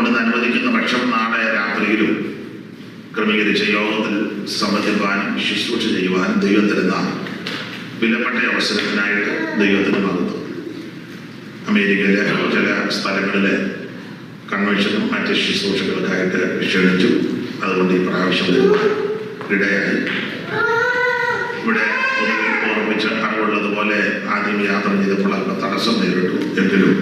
അവിടുന്ന് അനുവദിക്കുന്ന പക്ഷം നാളെ രാത്രിയിലും ക്രമീകരിച്ച യോഗത്തിൽ സംബന്ധിക്കുവാനും ശുശ്രൂഷ ചെയ്യുവാനും ദൈവം തരുന്ന വിലപ്പെട്ട അവസരത്തിനായിട്ട് ദൈവത്തിന് മഹത്വം. അമേരിക്കയിലെ ചില സ്ഥലങ്ങളിലെ കൺവെൻഷനും മറ്റ് ശുശ്രൂഷകൾക്കായിട്ട് ക്ഷണിച്ചു. അതുകൊണ്ട് ഈ പ്രാവശ്യം വരുവാൻ ഇടയായി. ഇവിടെ ഓർമ്മിച്ച് അറിവുള്ളതുപോലെ ആദ്യം യാത്ര ചെയ്തപ്പോൾ അല്പം തടസ്സം നേരിട്ടു. എങ്കിലും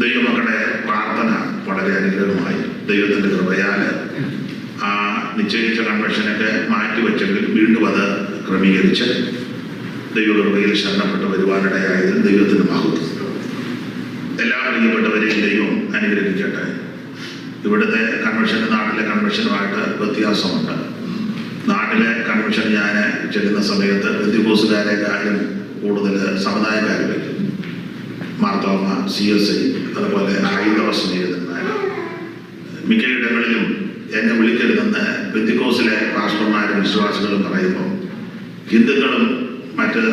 ദൈവമക്കളുടെ പ്രാർത്ഥന വളരെ അനുഗ്രഹമായി. ദൈവത്തിൻ്റെ കൃപയാൽ ആ നിശ്ചയിച്ച കൺവെൻഷനൊക്കെ മാറ്റിവെച്ചെങ്കിൽ വീണ്ടും അത് ക്രമീകരിച്ച് ദൈവകൃപയിൽ ശരണപ്പെട്ട് വരുവാനിടയായതിൽ ദൈവത്തിന് മഹത്വം. എല്ലാ പ്രിയപ്പെട്ടവരെയും ദൈവം അനുഗ്രഹിക്കട്ടെ. ഇവിടുത്തെ കൺവെൻഷനും നാട്ടിലെ കൺവെൻഷനുമായിട്ട് വ്യത്യാസമുണ്ട്. നാട്ടിലെ കൺവെൻഷൻ ഞാൻ ചെല്ലുന്ന സമയത്ത് ബന്ധുക്കോസുകാരെക്കാളും കൂടുതൽ സമുദായക്കാർ വയ്ക്കും. മാർത്തോമ, CSI, അതുപോലെ ഹൈന്ദവ സ്നേഹിതന്മാർ. മിക്കയിടങ്ങളിലും എന്നെ വിളിക്കരുതെന്ന് ബന്ധുക്കോസിലെ പാസ്റ്റർമാരും വിശ്വാസികളും പറയുമ്പോൾ ഹിന്ദുക്കളും മറ്റ്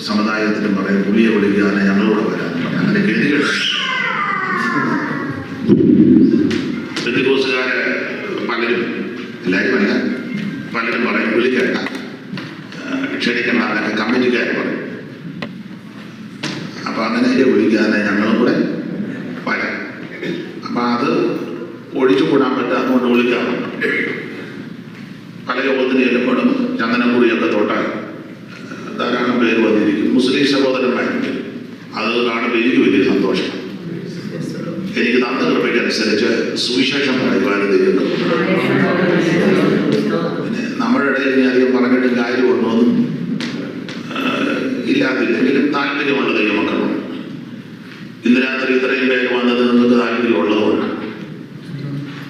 സമുദായത്തിലും പറയും പുള്ളിയെ വിളിക്കാതെ ഞങ്ങളോട് വരാൻ. അങ്ങനെ ഗതികൾ ബന്ധുക്കോസുകാര് പലരും, എല്ലാവരും അല്ല, പലരും പറയും വിളിക്കേണ്ട, ക്ഷണിക്കണ്ട, അങ്ങനെ കമ്മിറ്റിക്കാർ പറയും. അപ്പൊ അങ്ങനെ വിളിക്കാതെ ഞങ്ങളും കൂടെ വരാം. അപ്പൊ അത് ഒഴിച്ചുകൂടാൻ പറ്റുക, അതുകൊണ്ട് വിളിക്കാം. പല യോഗത്തിന് ചെല്ലുമ്പോഴും ചന്ദനക്കുറിയൊക്കെ തൊട്ടാൽ ധാരാളം പേര് വന്നിരിക്കും. മുസ്ലിം സഹോദരന്മാരുണ്ട്. അത് കാണുമ്പോൾ എനിക്ക് വലിയ സന്തോഷം. എനിക്ക് തന്ന കൃപയ്ക്കനുസരിച്ച് സുവിശേഷം പറയുവാനും ദൈവം. പിന്നെ നമ്മുടെ ഇടയിൽ ഇനി അധികം പറഞ്ഞിട്ട് കാര്യമുണ്ടോന്നും ഇല്ലാതില്ലെങ്കിലും താല്പര്യമുള്ള ദൈവമക്കളുണ്ട്. ഇന്ന് രാത്രി ഇത്രയും പേര് വന്നത് നിങ്ങൾക്ക് താല്പര്യമുള്ളതുകൊണ്ട്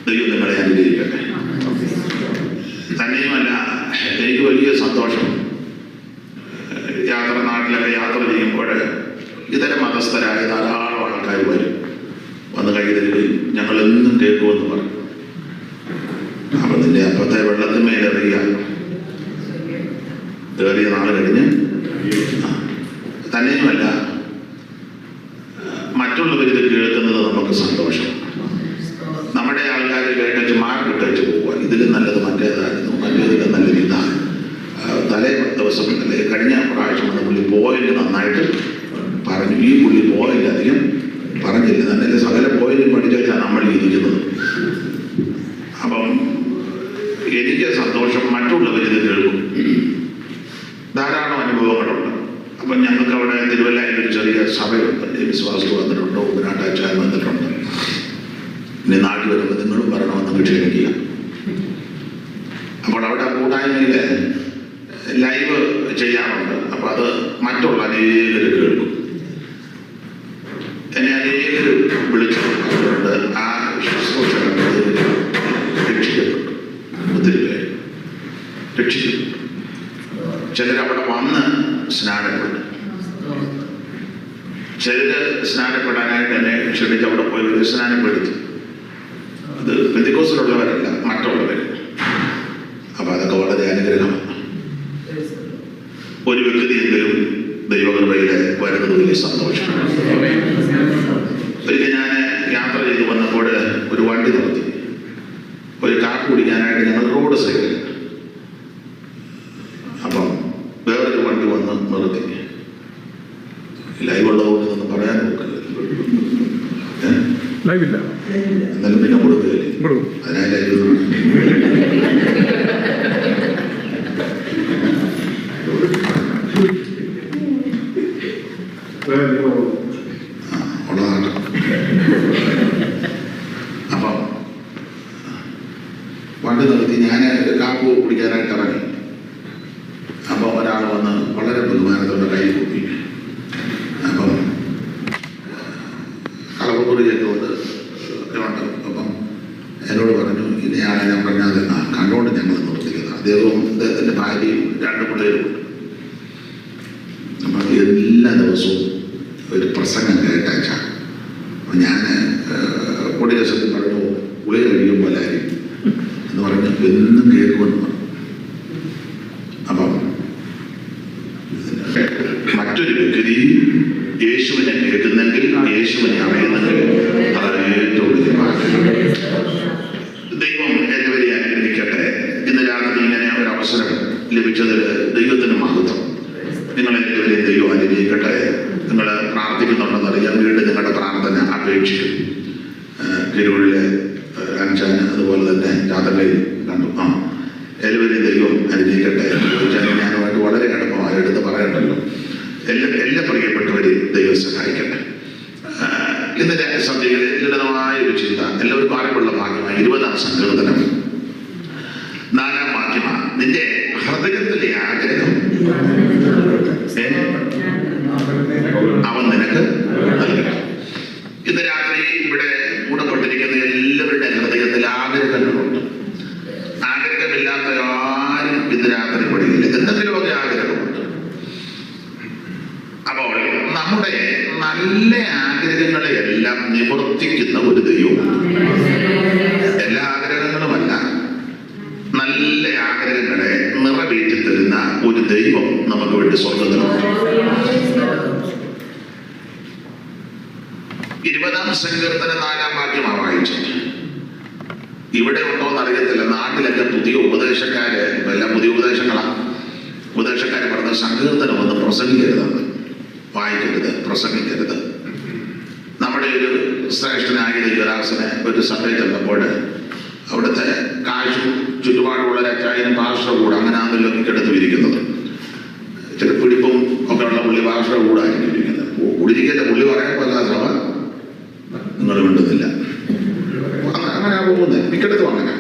ദൈവം നിങ്ങളെ അനുഗ്രഹിക്കട്ടെ. തന്നെയുമല്ല, എനിക്ക് വലിയ സന്തോഷം. നാട്ടിലൊക്കെ യാത്ര ചെയ്യുമ്പോൾ ഇതര മതസ്ഥരായ ധാരാളം ആൾക്കാർ വരും. വന്ന് കൈ തരികയും ഞങ്ങൾ എന്നും കേൾക്കുമെന്ന് പറയും. അപ്പം നിന്റെ അപ്പത്തെ വെള്ളത്തിന്മേലെറിയ ഏറിയ നാൾ കഴിഞ്ഞ് തന്നെയുമല്ല, മറ്റുള്ളവരിത് കേൾക്കുന്നത് നമുക്ക് സന്തോഷം. നമ്മുടെ ആൾക്കാർ കേട്ടച്ച് മാർക്കിട്ടച്ച് പോവുക. ഇതിൽ നല്ലത് മറ്റേതായിരുന്നു, മറ്റേതിൽ നല്ലത് ഇതാണ്. തലേ ദിവസം കഴിഞ്ഞ പ്രാവശ്യം വന്ന പുള്ളി പോയിന്റ് നന്നായിട്ട് പറഞ്ഞു. ഈ പുള്ളി പോയിന്റ് അധികം പറഞ്ഞില്ല. നല്ല സകല പോയിന്റും പഠിച്ചാൽ നമ്മൾ ഇരിക്കുന്നത്. അപ്പം എനിക്ക് സന്തോഷം, മറ്റുള്ളവരിത് കേൾക്കും. ധാരാളം അനുഭവങ്ങളുണ്ട്. അപ്പം ഞങ്ങൾക്ക് അവിടെ തിരുവല്ലയിൽ ഒരു ചെറിയ സഭയുണ്ട്. വിശ്വാസം വന്നിട്ടുണ്ട്, ഉപനാട്ടാച്ചാൻ വന്നിട്ടുണ്ട്. ഇനി നാട്ടിൽ വരുമ്പോൾ നിങ്ങളും വരണമെന്ന് ക്ഷണിക്കുക. അപ്പോൾ അവിടെ കൂട്ടായ്മയിൽ ലൈവ് ചെയ്യാറുണ്ട്. അപ്പം അത് മറ്റുള്ള അനേകർ കേൾക്കും. എന്നെ അനേകർ വിളിച്ചിട്ടുണ്ട്. ആ ശുശ്രൂഷ രക്ഷിക്കപ്പെട്ടു. ഒത്തിരി പേര് രക്ഷിക്കപ്പെട്ടു. ചിലരവിടെ വന്ന് സ്നാനപ്പെട്ടു. ചിലര് സ്നാനപ്പെടാനായിട്ട് എന്നെ ക്ഷണിച്ച് അവിടെ പോയി സ്നാനപ്പെടുത്തി. അത് പെന്തിക്കോസിലുള്ളവരല്ല, മറ്റുള്ളവർ. അപ്പൊ അതൊക്കെ വളരെ അനുഗ്രഹമാണ്. ഒരു വ്യക്തിയെങ്കിലും ദൈവകൃപയില് വരുന്നത് വലിയ സന്തോഷമാണ്. ഒരിക്കൽ ഞാൻ യാത്ര ചെയ്ത് വന്നപ്പോൾ ഒരു വണ്ടി നിർത്തി. ഒരു കാപ്പി കുടിക്കാനായിട്ട് ഞങ്ങൾ റോഡ് സൈഡിൽ. അപ്പം വേറൊരു വണ്ടി വന്ന് നിർത്തി. ലൈവ് ഉള്ളതുകൊണ്ട് ഇതൊന്നും പറയാൻ നോക്കില്ല. എന്നാലും പിന്നെ കൊടുക്കുകയല്ലേ, അതിനായി ലൈവ്. അപ്പം വണ്ടി നിർത്തി ഞാൻ കാപ്പു കുടിക്കാനായിട്ട് ഇറങ്ങി. അപ്പം ഒരാൾ വന്ന് വളരെ ബഹുമാനത്തോടെ കൈ കൂപ്പി. അപ്പം കളവക്കുറി ചെയ്തുകൊണ്ട് അപ്പം എന്നോട് പറഞ്ഞു, ഇനിയാണ് ഞാൻ പറഞ്ഞത് കണ്ടുകൊണ്ട് ഞങ്ങൾ നിർത്തിക്കുന്നത്. അദ്ദേഹവും അദ്ദേഹത്തിൻ്റെ ഭാര്യയും 2 പിള്ളേരും. അപ്പം എല്ലാ ദിവസവും ഒരു പ്രസംഗം കേട്ടയച്ച. അപ്പം ഞാൻ പൊടി രസത്തിൽ പറഞ്ഞു, ഉളി കഴിയുമ്പോൾ ആയിരിക്കും എന്ന് പറഞ്ഞു എന്നും കേൾക്കുമെന്ന് പറഞ്ഞു. അപ്പം മറ്റൊരു വ്യക്തി യേശുവിനെ കേൾക്കുന്നെങ്കിൽ, യേശുവിനെ അറിയുന്നെങ്കിൽ അത് ഏറ്റവും വലിയ അനുഗ്രഹിച്ചതിൽ ദൈവത്തിന് മഹത്വം. നിങ്ങളെല്ലാവരെയും ദൈവം അനുഗ്രഹിക്കട്ടെ. നിങ്ങൾ പ്രാർത്ഥിക്കുന്നുണ്ടെന്നറിയാം. വീണ്ടും നിങ്ങളുടെ പ്രാർത്ഥന അപേക്ഷിക്കും. തിരുവള്ളിലെ അഞ്ചാന് അതുപോലെ തന്നെ ജാതകയിൽ കണ്ടു. എല്ലാവരെയും ദൈവം അനുഗ്രഹിക്കട്ടെ. ഞാനുമായിട്ട് വളരെ അടുപ്പമായി എടുത്ത് പറയണ്ടല്ലോ. എല്ലാ പ്രിയപ്പെട്ടവരെയും ദൈവം സഹായിക്കട്ടെ. ഇന്നലെ സന്ധ്യയിൽ ലളിതമായ ഒരു ചിന്ത എല്ലാവർക്കും അറിവുള്ള ഭാഗ്യമായി 20-ാം സങ്കീർത്തനം 4-ാം വാക്യമാണ്. നിന്റെ ഹൃദയത്തിലെ ആഗ്രഹം അവൻ നിനക്ക് നൽകണം. ഇന്ന് രാത്രി ഇവിടെ മൂടപ്പെട്ടിരിക്കുന്ന എല്ലാവരുടെ ഹൃദയത്തിൽ ആഗ്രഹങ്ങളുണ്ട്. ആഗ്രഹമില്ലാത്ത ആരും ഇന്ന് രാത്രി പെടുകയില്ല. എന്തെങ്കിലുമൊക്കെ ആഗ്രഹമുണ്ട്. അപ്പോൾ നമ്മുടെ നല്ല ആഗ്രഹങ്ങളെ എല്ലാം നിവർത്തിക്കുന്ന ഒരു ദൈവമാണ്. എല്ലാ ആഗ്രഹങ്ങളുമല്ല, നല്ല ആഗ്രഹങ്ങളെ നിറവേറ്റി തരുന്ന ഒരു ദൈവം നമുക്ക് വേണ്ടി സ്വർഗത്തിലുണ്ട്. 20-ാം സങ്കീർത്തനം 4-ാം വാക്യമാണ് വായിച്ചത്. ഇവിടെ ഉണ്ടോ എന്ന് അറിയത്തില്ല. നാട്ടിലൊക്കെ പുതിയ ഉപദേശക്കാര് എല്ലാം പുതിയ ഉപദേശങ്ങളാണ്. ഉപദേശക്കാര് പറഞ്ഞ സങ്കീർത്തനം ഒന്ന് പ്രസംഗിക്കരുതാണ്, വായിക്കരുത്, പ്രസംഗിക്കരുത്. നമ്മുടെ ഒരു ശ്രേഷ്ഠനായ ദൈവദാസനെ ഒരു സഭയിൽ ചെന്നപ്പോൾ അവിടുത്തെ കാശും ചുറ്റുപാടുമുള്ള രക്ഷായനും ഭാഷ കൂടെ അങ്ങനെ ആണല്ലോ മിക്കടുത്ത് ഇരിക്കുന്നത്. ചില പിടിപ്പും ഒക്കെ ഉള്ള പുള്ളി ഭാഷ കൂടായിരിക്കും ഇരിക്കുന്നത്. കുടിരിക്കല്ലേ പുള്ളി പറയാൻ പറ്റാ സഭ നിങ്ങൾ മിണ്ടുന്നില്ല. അങ്ങനെ പോകുന്നത് മിക്കടുത്തും അങ്ങനെ.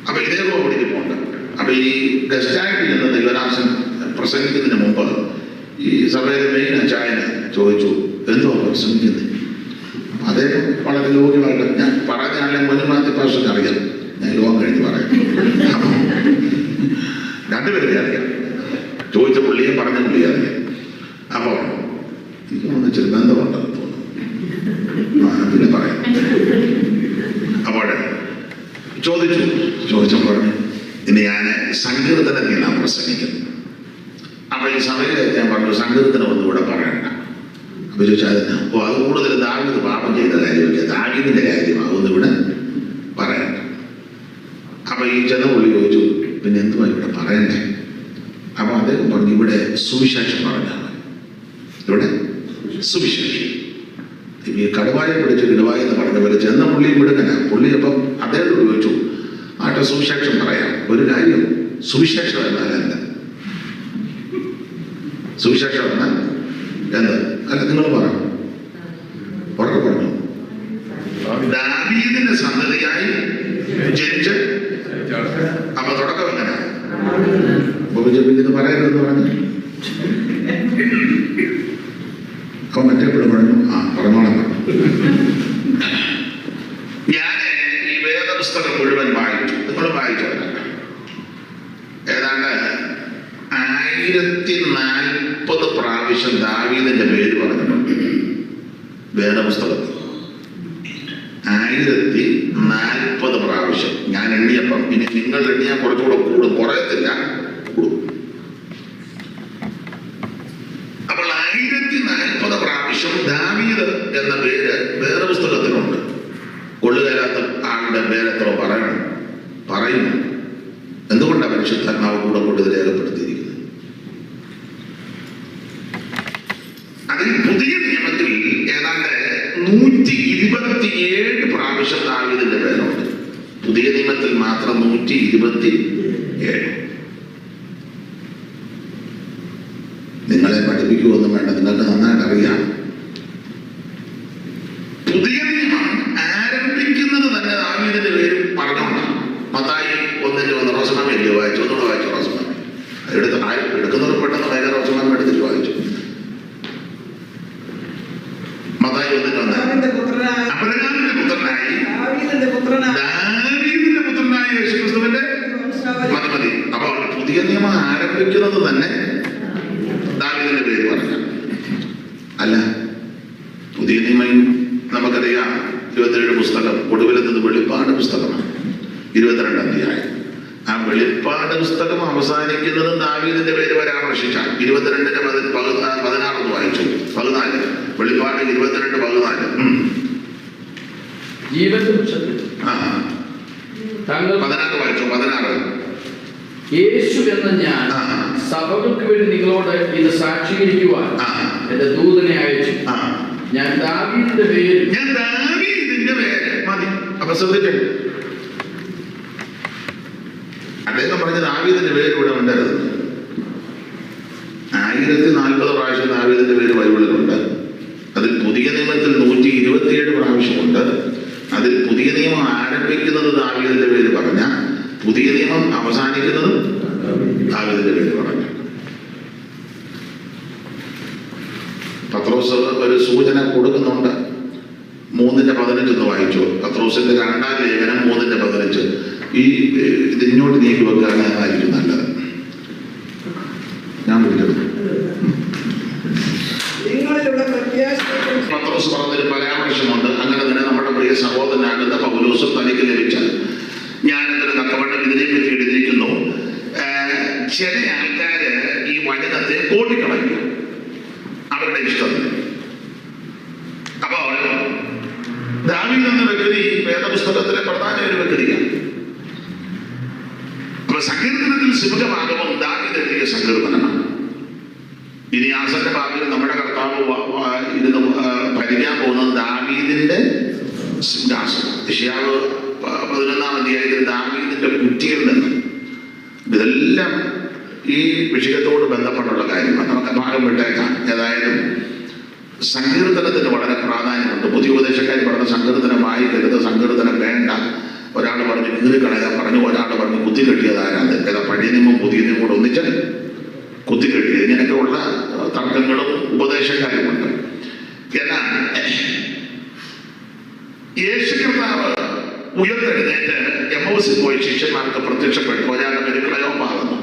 അപ്പൊ ഇതേപോലെ പിടിക്കുന്നുണ്ട്. അപ്പൊ ഈ ഗസ്റ്റായിട്ട് ഇരുന്ന ദൈവദാസൻ പ്രസംഗിക്കുന്നതിന് മുമ്പ് ഈ സഭയിലെ മെയിൻ അച്ചായനെ ചോദിച്ചു, എന്തോ പ്രസംഗിക്കുന്നത്? അദ്ദേഹം വളരെ യോഗ്യമായിട്ട് ഞാൻ പറഞ്ഞാലും മുൻമാറ്റി ഭാഷയ്ക്ക് അറിയാം. ഞാൻ യോഗം കഴിഞ്ഞ് പറയാം. രണ്ടുപേരെ അറിയാം. ചോദിച്ച പുള്ളിയെ പറഞ്ഞ പുള്ളിയെ അറിയാം. അപ്പോൾ എനിക്ക് തോന്നുന്നു ഇച്ചിരി ബന്ധമുണ്ടെന്ന് തോന്നുന്നു. പിന്നെ പറയാം. അപ്പോൾ ചോദിച്ചപ്പോൾ പറഞ്ഞു, ഇനി ഞാൻ സങ്കീർത്തനത്തിൽ നാം പ്രസംഗിക്കുന്നു. അപ്പൊ ഈ സഭയിൽ ഞാൻ പറഞ്ഞു സങ്കീർത്തനം ഒന്നുകൂടെ പറയണ്ട. അപ്പൊ ചോദിച്ചാൽ അത് കൂടുതൽ ദാവീദ് പാപം ചെയ്ത കാര്യമില്ല, ദാവീദിന്റെ കാര്യമാകുന്നു ഇവിടെ പറയണ്ട. അപ്പൊ ഈ ചെന്നപുള്ളി ചോദിച്ചു, പിന്നെ എന്തുവാ ഇവിടെ പറയണ്ടേ? അപ്പൊ അദ്ദേഹം പറഞ്ഞു, ഇവിടെ സുവിശേഷം പറഞ്ഞാൽ മതി. ഇവിടെ സുവിശേഷം. ഈ കടുവായെ പിടിച്ച് കിടുവായി എന്ന് പറഞ്ഞ പോലെ ചെന്ന പുള്ളിയും വിടുകന. പുള്ളി അപ്പം അദ്ദേഹത്തോട് ചോദിച്ചു, ആട്ടെ സുവിശേഷം പറയാം. ഒരു കാര്യം, സുവിശേഷം എന്നാലല്ല. സുവിശേഷം എന്നാൽ എന്ത്? അല്ല, നിങ്ങൾ പറഞ്ഞു ഉറക്കെ പറഞ്ഞു. ദാവീദിന്റെ സന്തതിയായി ജനിച്ച്. അപ്പൊ തുടക്കം എങ്ങനെ? പിന്നെ ഇത് പറയരുതെന്ന് പറഞ്ഞു. അപ്പൊ മറ്റേപ്പോഴും പറഞ്ഞു, പറഞ്ഞോളാം പറഞ്ഞു. ഞാൻ ഈ വേദപുസ്തകം മുഴുവൻ വായിച്ചു. നിങ്ങൾ വായിച്ചോളാം. ഏതാണ്ട് 1040 പ്രാവശ്യം ദാവീദിന്റെ പേര് പറഞ്ഞിട്ടുണ്ട് വേദപുസ്തകത്തിൽ. 1040 പ്രാവശ്യം. ഞാൻ എണ്ണിയപ്പം, ഇനി നിങ്ങൾ എണ്ണിയാൽ കുറച്ചുകൂടെ കൂടും, കുറയത്തില്ല, കൂടും. അപ്പോൾ 1040 പ്രാവശ്യം ദാവീദ് എന്ന പേര് വേദപുസ്തകത്തിലുണ്ട്. കൊള്ളുകയല്ലാത്ത ആളുടെ പേരെത്ര പറയുന്നു. എന്തുകൊണ്ടാണ് പരിശുദ്ധാത്മാവ് കൂടെ കൊണ്ട് ഇത് രേഖപ്പെടുത്തിയിരിക്കുന്നത്? അതിൽ പുതിയ നിയമത്തിൽ ഏതാണ്ട് 127 പ്രാവശ്യം ദാവീദിന്റെ പേരുണ്ട്. പുതിയ നിയമത്തിൽ മാത്രം 127. നിങ്ങളെ പഠിപ്പിക്കുമൊന്നും വേണ്ട, നിങ്ങൾക്ക് നന്നായിട്ട് അറിയാം. പുതിയ നിയമം ആരംഭിക്കുന്നത് തന്നെ ദാവീദിന്റെ പേര് പറഞ്ഞോണ്ടാണ്. മത്തായി 1:1 റോസമാമ എഴുതി വായിച്ചു. ഒന്നുകൂടെ വായിച്ചു റോസമാമ. എടുക്കുന്നവർ പെട്ടെന്ന് ഭയങ്കര റോസമാമ എടുത്തിട്ട് വായിച്ചു. മത്തായി 1:1 അബ്രഹാമിന്റെ പുത്രനായി ദാവീദിന്റെ പുത്രനായി യേശുക്രിസ്തുവിന്റെ മതി. അപ്പോൾ പുതിയ നിയമം ആരംഭിക്കുന്നത് തന്നെ ദാവീദിന്റെ പേര് പറഞ്ഞ അല്ല. പുതിയ നിയമം നമുക്കറിയാം 27 പുസ്തകം ഒടുവിലെത്തുന്നത് വെളിപ്പാട് പുസ്തകമാണ്. 22 അധ്യായം. ആ വെളിപ്പാട് പുസ്തകം അവസാനിക്കുന്നത് ദാവീദിന്റെ പേര് പരാമർശിച്ചാൽ 22-16 വായിച്ചു. 14 വെളിപ്പാട് 22-14. 16 വായിച്ചു. 16 യേശു എന്ന ഞാൻ സഭകൾക്ക് വേണ്ടി നിങ്ങളോട് ഇത് സാക്ഷീകരിക്കുവാൻ എന്റെ ദൂതനെ അയച്ചു. ഞാൻ ദാവീദിന്റെ പേര് മതി. അപ്പൊ ശ്രദ്ധിച്ചു, അദ്ദേഹം പറഞ്ഞ ദാവീദിന്റെ പേര് ഇവിടെ ഉണ്ടായിരുന്നു. 1040 പ്രാവശ്യം ദാവീദിന്റെ പേര് ബൈബിളിലുണ്ട്. അതിൽ പുതിയ നിയമത്തിൽ 127 പ്രാവശ്യമുണ്ട്. അതിൽ പുതിയ നിയമം ആരംഭിക്കുന്നത് ദാവീദിന്റെ പേര് പറഞ്ഞ, പുതിയ നിയമം അവസാനിക്കുന്നതും ദാവീദിന്റെ പേര് പറഞ്ഞ. പത്രോസ് ഒരു സൂചന കൊടുക്കുന്നുണ്ട്. 3:15 വായിച്ചു. പത്രോസിന്റെ 2-ാം ലേഖനം 3:15. ഇത് ഇങ്ങോട്ട് നീക്കി വെക്കുകയാണെങ്കിൽ നല്ലത്. ഞാൻ വിളിക്കുന്നു. പത്രോസ് പറഞ്ഞൊരു പരാമർശമുണ്ട്. അങ്ങനെ തന്നെ നമ്മുടെ പ്രിയ സഹോദരനാകുന്ന പൗലോസും തനിക്ക് ലഭിച്ച ജ്ഞാനത്തിന് തക്കവണ്ണം ഇതിനെപ്പറ്റി എഴുതിയിരിക്കുന്നു. ചില ആൾക്കാര് ഈ വചനത്തെ കോട്ടിക്കളഞ്ഞു അവരുടെ ഇഷ്ടത്തിന്. അപ്പോൾ ദാവീദ് എന്ന വ്യക്തി വേദപുസ്തകത്തിലെ പ്രധാന ഒരു വ്യക്തിയാണ്. അപ്പൊ സങ്കീർത്തനത്തിൽ സിംഹഭാഗവും ദാവീദ് എഴുതിയ സങ്കീർത്തനമാണ്. ഇനി ആസന്റെ ഭാഗത്തിൽ നമ്മുടെ കർത്താവ് ഇരുന്ന് ഭരിക്കാൻ പോകുന്നത് ദാവീദിന്റെ സിംഹാസനം. യെശയ്യാവ് 11-ാം അധ്യായത്തിൽ ദാവീദിന്റെ കുറ്റിയിൽ നിന്ന്. ഇതെല്ലാം ഈ വിഷയത്തോട് ബന്ധപ്പെട്ടുള്ള കാര്യമാണ്. നമുക്ക് ഭാഗം വിട്ടേക്കാം. ഏതായാലും സങ്കീർത്തനത്തിന് വളരെ പ്രാധാന്യമുണ്ട്. പുതിയ ഉപദേശക്കാർ പറഞ്ഞ സങ്കീർത്തനം വായിക്കരുത്, സങ്കീർത്തനം വേണ്ട. ഒരാൾ പറഞ്ഞ് കീറിക്കളയാൻ പറഞ്ഞു, ഒരാൾ പറഞ്ഞ് കുത്തിക്കെട്ടിയത് ആരാണ്? ഏതാ പഴയ നിയമം പുതിയ നിയമം കൂടെ ഒന്നിച്ച് കുത്തിക്കെട്ടിയത്. ഇങ്ങനെയൊക്കെ ഉള്ള തർക്കങ്ങളും ഉപദേശക്കാരുമുണ്ട്. എന്നാൽ യേശു കർത്താവ് ഉയർത്തെഴുന്നേറ്റ് എമ്മൗസിൽ പോയി ശിഷ്യന്മാർക്ക് പ്രത്യക്ഷപ്പെട്ടു. ഒരാളുടെ പേര് ക്ലയോപ്പാകുന്നു.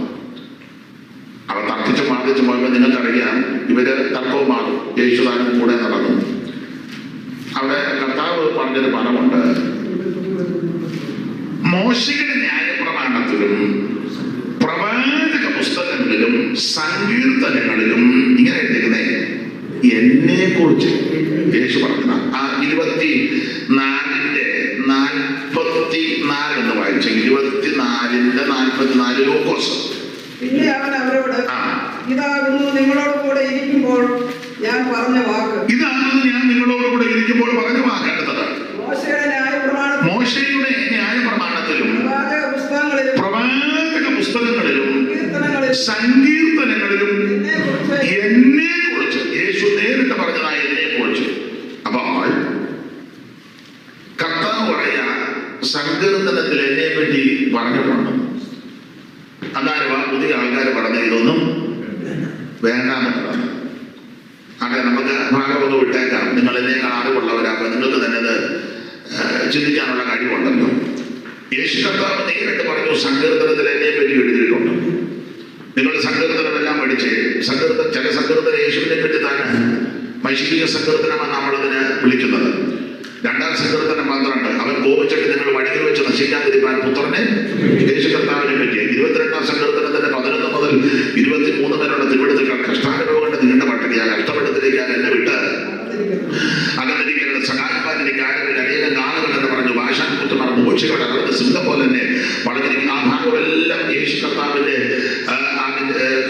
അവർ തർക്കിച്ചും വാദിച്ചും പോയപ്പോൾ നിങ്ങൾക്കറിയാം, ഇവര് തർക്കവും മാറും. യേശുദാനും കൂടെ നടന്നു. അവിടെ കർത്താവ് പറഞ്ഞൊരു പദമുണ്ട്. മോശയുടെ ന്യായപ്രമാണത്തിലും പ്രവാചക പുസ്തകങ്ങളിലും സങ്കീർത്തനങ്ങളിലും ഇങ്ങനെ എഴുതിക്കുന്നേ എന്നെ കുറിച്ച് യേശു പറഞ്ഞ 24:44 എന്ന് വായിച്ചു. 24:44 ലൂക്കോസ്. പിന്നെ അവൻ അവരോട്, ഇതാകുന്നു നിങ്ങളോട് കൂടെ ഇരിക്കുമ്പോൾ ഞാൻ പറഞ്ഞ വാക്ക്. ഇതാകുന്നു ഞാൻ നിങ്ങളോട് കൂടെ ഇരിക്കുമ്പോൾ പറഞ്ഞ വാക്ക്. അടുത്തത് മോശയുടെ ന്യായപ്രമാണത്തിലും പ്രവാചക പുസ്തകങ്ങളിലും സങ്കീർത്തനങ്ങളിലും എന്നെ കുറിച്ച് യേശു നേരിട്ട് പറഞ്ഞതായി എന്നെ കുറിച്ച്. അപ്പോൾ കർത്താവ് പറയാ സങ്കീർത്തനത്തിൽ എന്നെ പറ്റി പറഞ്ഞിട്ടുണ്ട്. അതാരും പുതിയ ആൾക്കാർ പറഞ്ഞ ഇതൊന്നും വേണ്ടാന്നുള്ളതാണ്. അതെ, നമുക്ക് ഭാഗമൊന്നും വിട്ടേക്കാം. നിങ്ങൾ എന്നേക്കാൾ അറിവുള്ളവരാകുമ്പോൾ നിങ്ങൾക്ക് തന്നെ അത് ചിന്തിക്കാനുള്ള കഴിവുണ്ടല്ലോ. യേശു കർത്താവ് നേരിട്ട് പറഞ്ഞു സങ്കീർത്തനത്തിൽ എന്നെ പറ്റി എഴുതിയിട്ടുണ്ട്. നിങ്ങൾ സങ്കീർത്തനമെല്ലാം പഠിച്ച് ചില സങ്കീർത്തനം യേശുവിനെ പറ്റി തന്നെ മൈശിക സങ്കീർത്തനമാണ് നമ്മളതിനെ വിളിക്കുന്നത്. 2-ാം സങ്കീർത്തനം 12. അവൻ കോപിച്ചിട്ട് നിങ്ങൾ വഴിയിൽ വെച്ച് നശിക്കാതിരിക്കാൻ പുത്രനെ യേശു കർത്താവിനെ പറ്റി. 22-ാം സങ്കീർത്തനത്തിന്റെ 11 മുതൽ 23 വരെയുള്ള തിരുവെടുത്തുകൾ കഷ്ടാനുഭവങ്ങളുടെ നീണ്ട പട്ടികയാണ്. കഷ്ടപ്പെടുത്തിലേക്ക് എന്നെ വിട്ട് അകന്നിരിക്കുന്നത് സഹായിപ്പാനിലേക്ക് ആരെങ്കിലും അനേകം നാളുകൾ എന്ന് പറഞ്ഞു. ഭാഷാൻ കുറ്റമാർ മോക്ഷികളുടെ അകത്ത് സിംഹം പോലെ തന്നെ വളർന്നിരിക്കുന്ന ആ ഭാഗമെല്ലാം യേശു കർത്താവിന്റെ